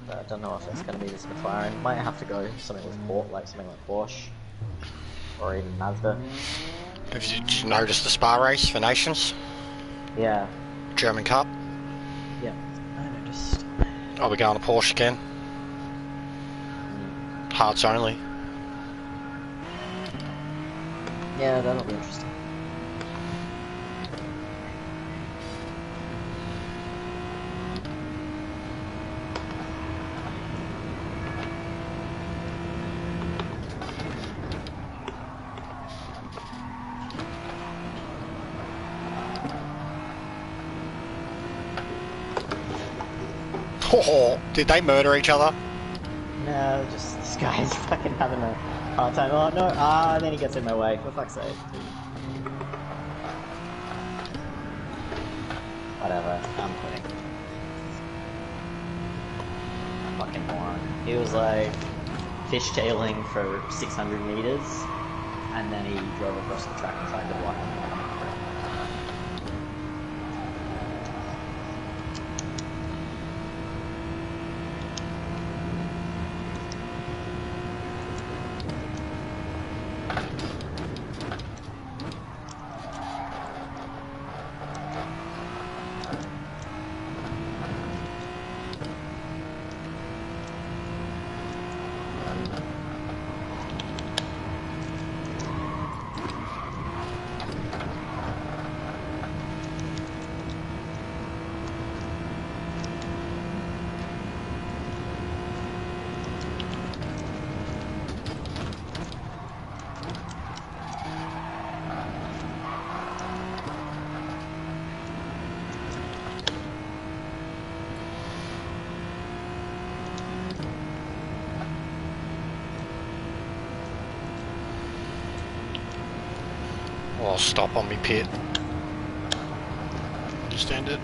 But I don't know if it's going to be this McLaren. Might have to go something with something like Porsche. Or even Mazda. Did you notice the Spa race for Nations? Yeah. German Cup? Yeah. I noticed. Are we going to Porsche again? Hearts only. Yeah, that'll be interesting. Oh, did they murder each other? No, just this guy's fucking having a hard time. Oh no, and then he gets in my way, for fuck's sake. Whatever, I'm quitting. Fucking moron. He was like fishtailing for 600 meters, and then he drove across the track and tried to block him. Well, I'll stop on me pit. Just end it.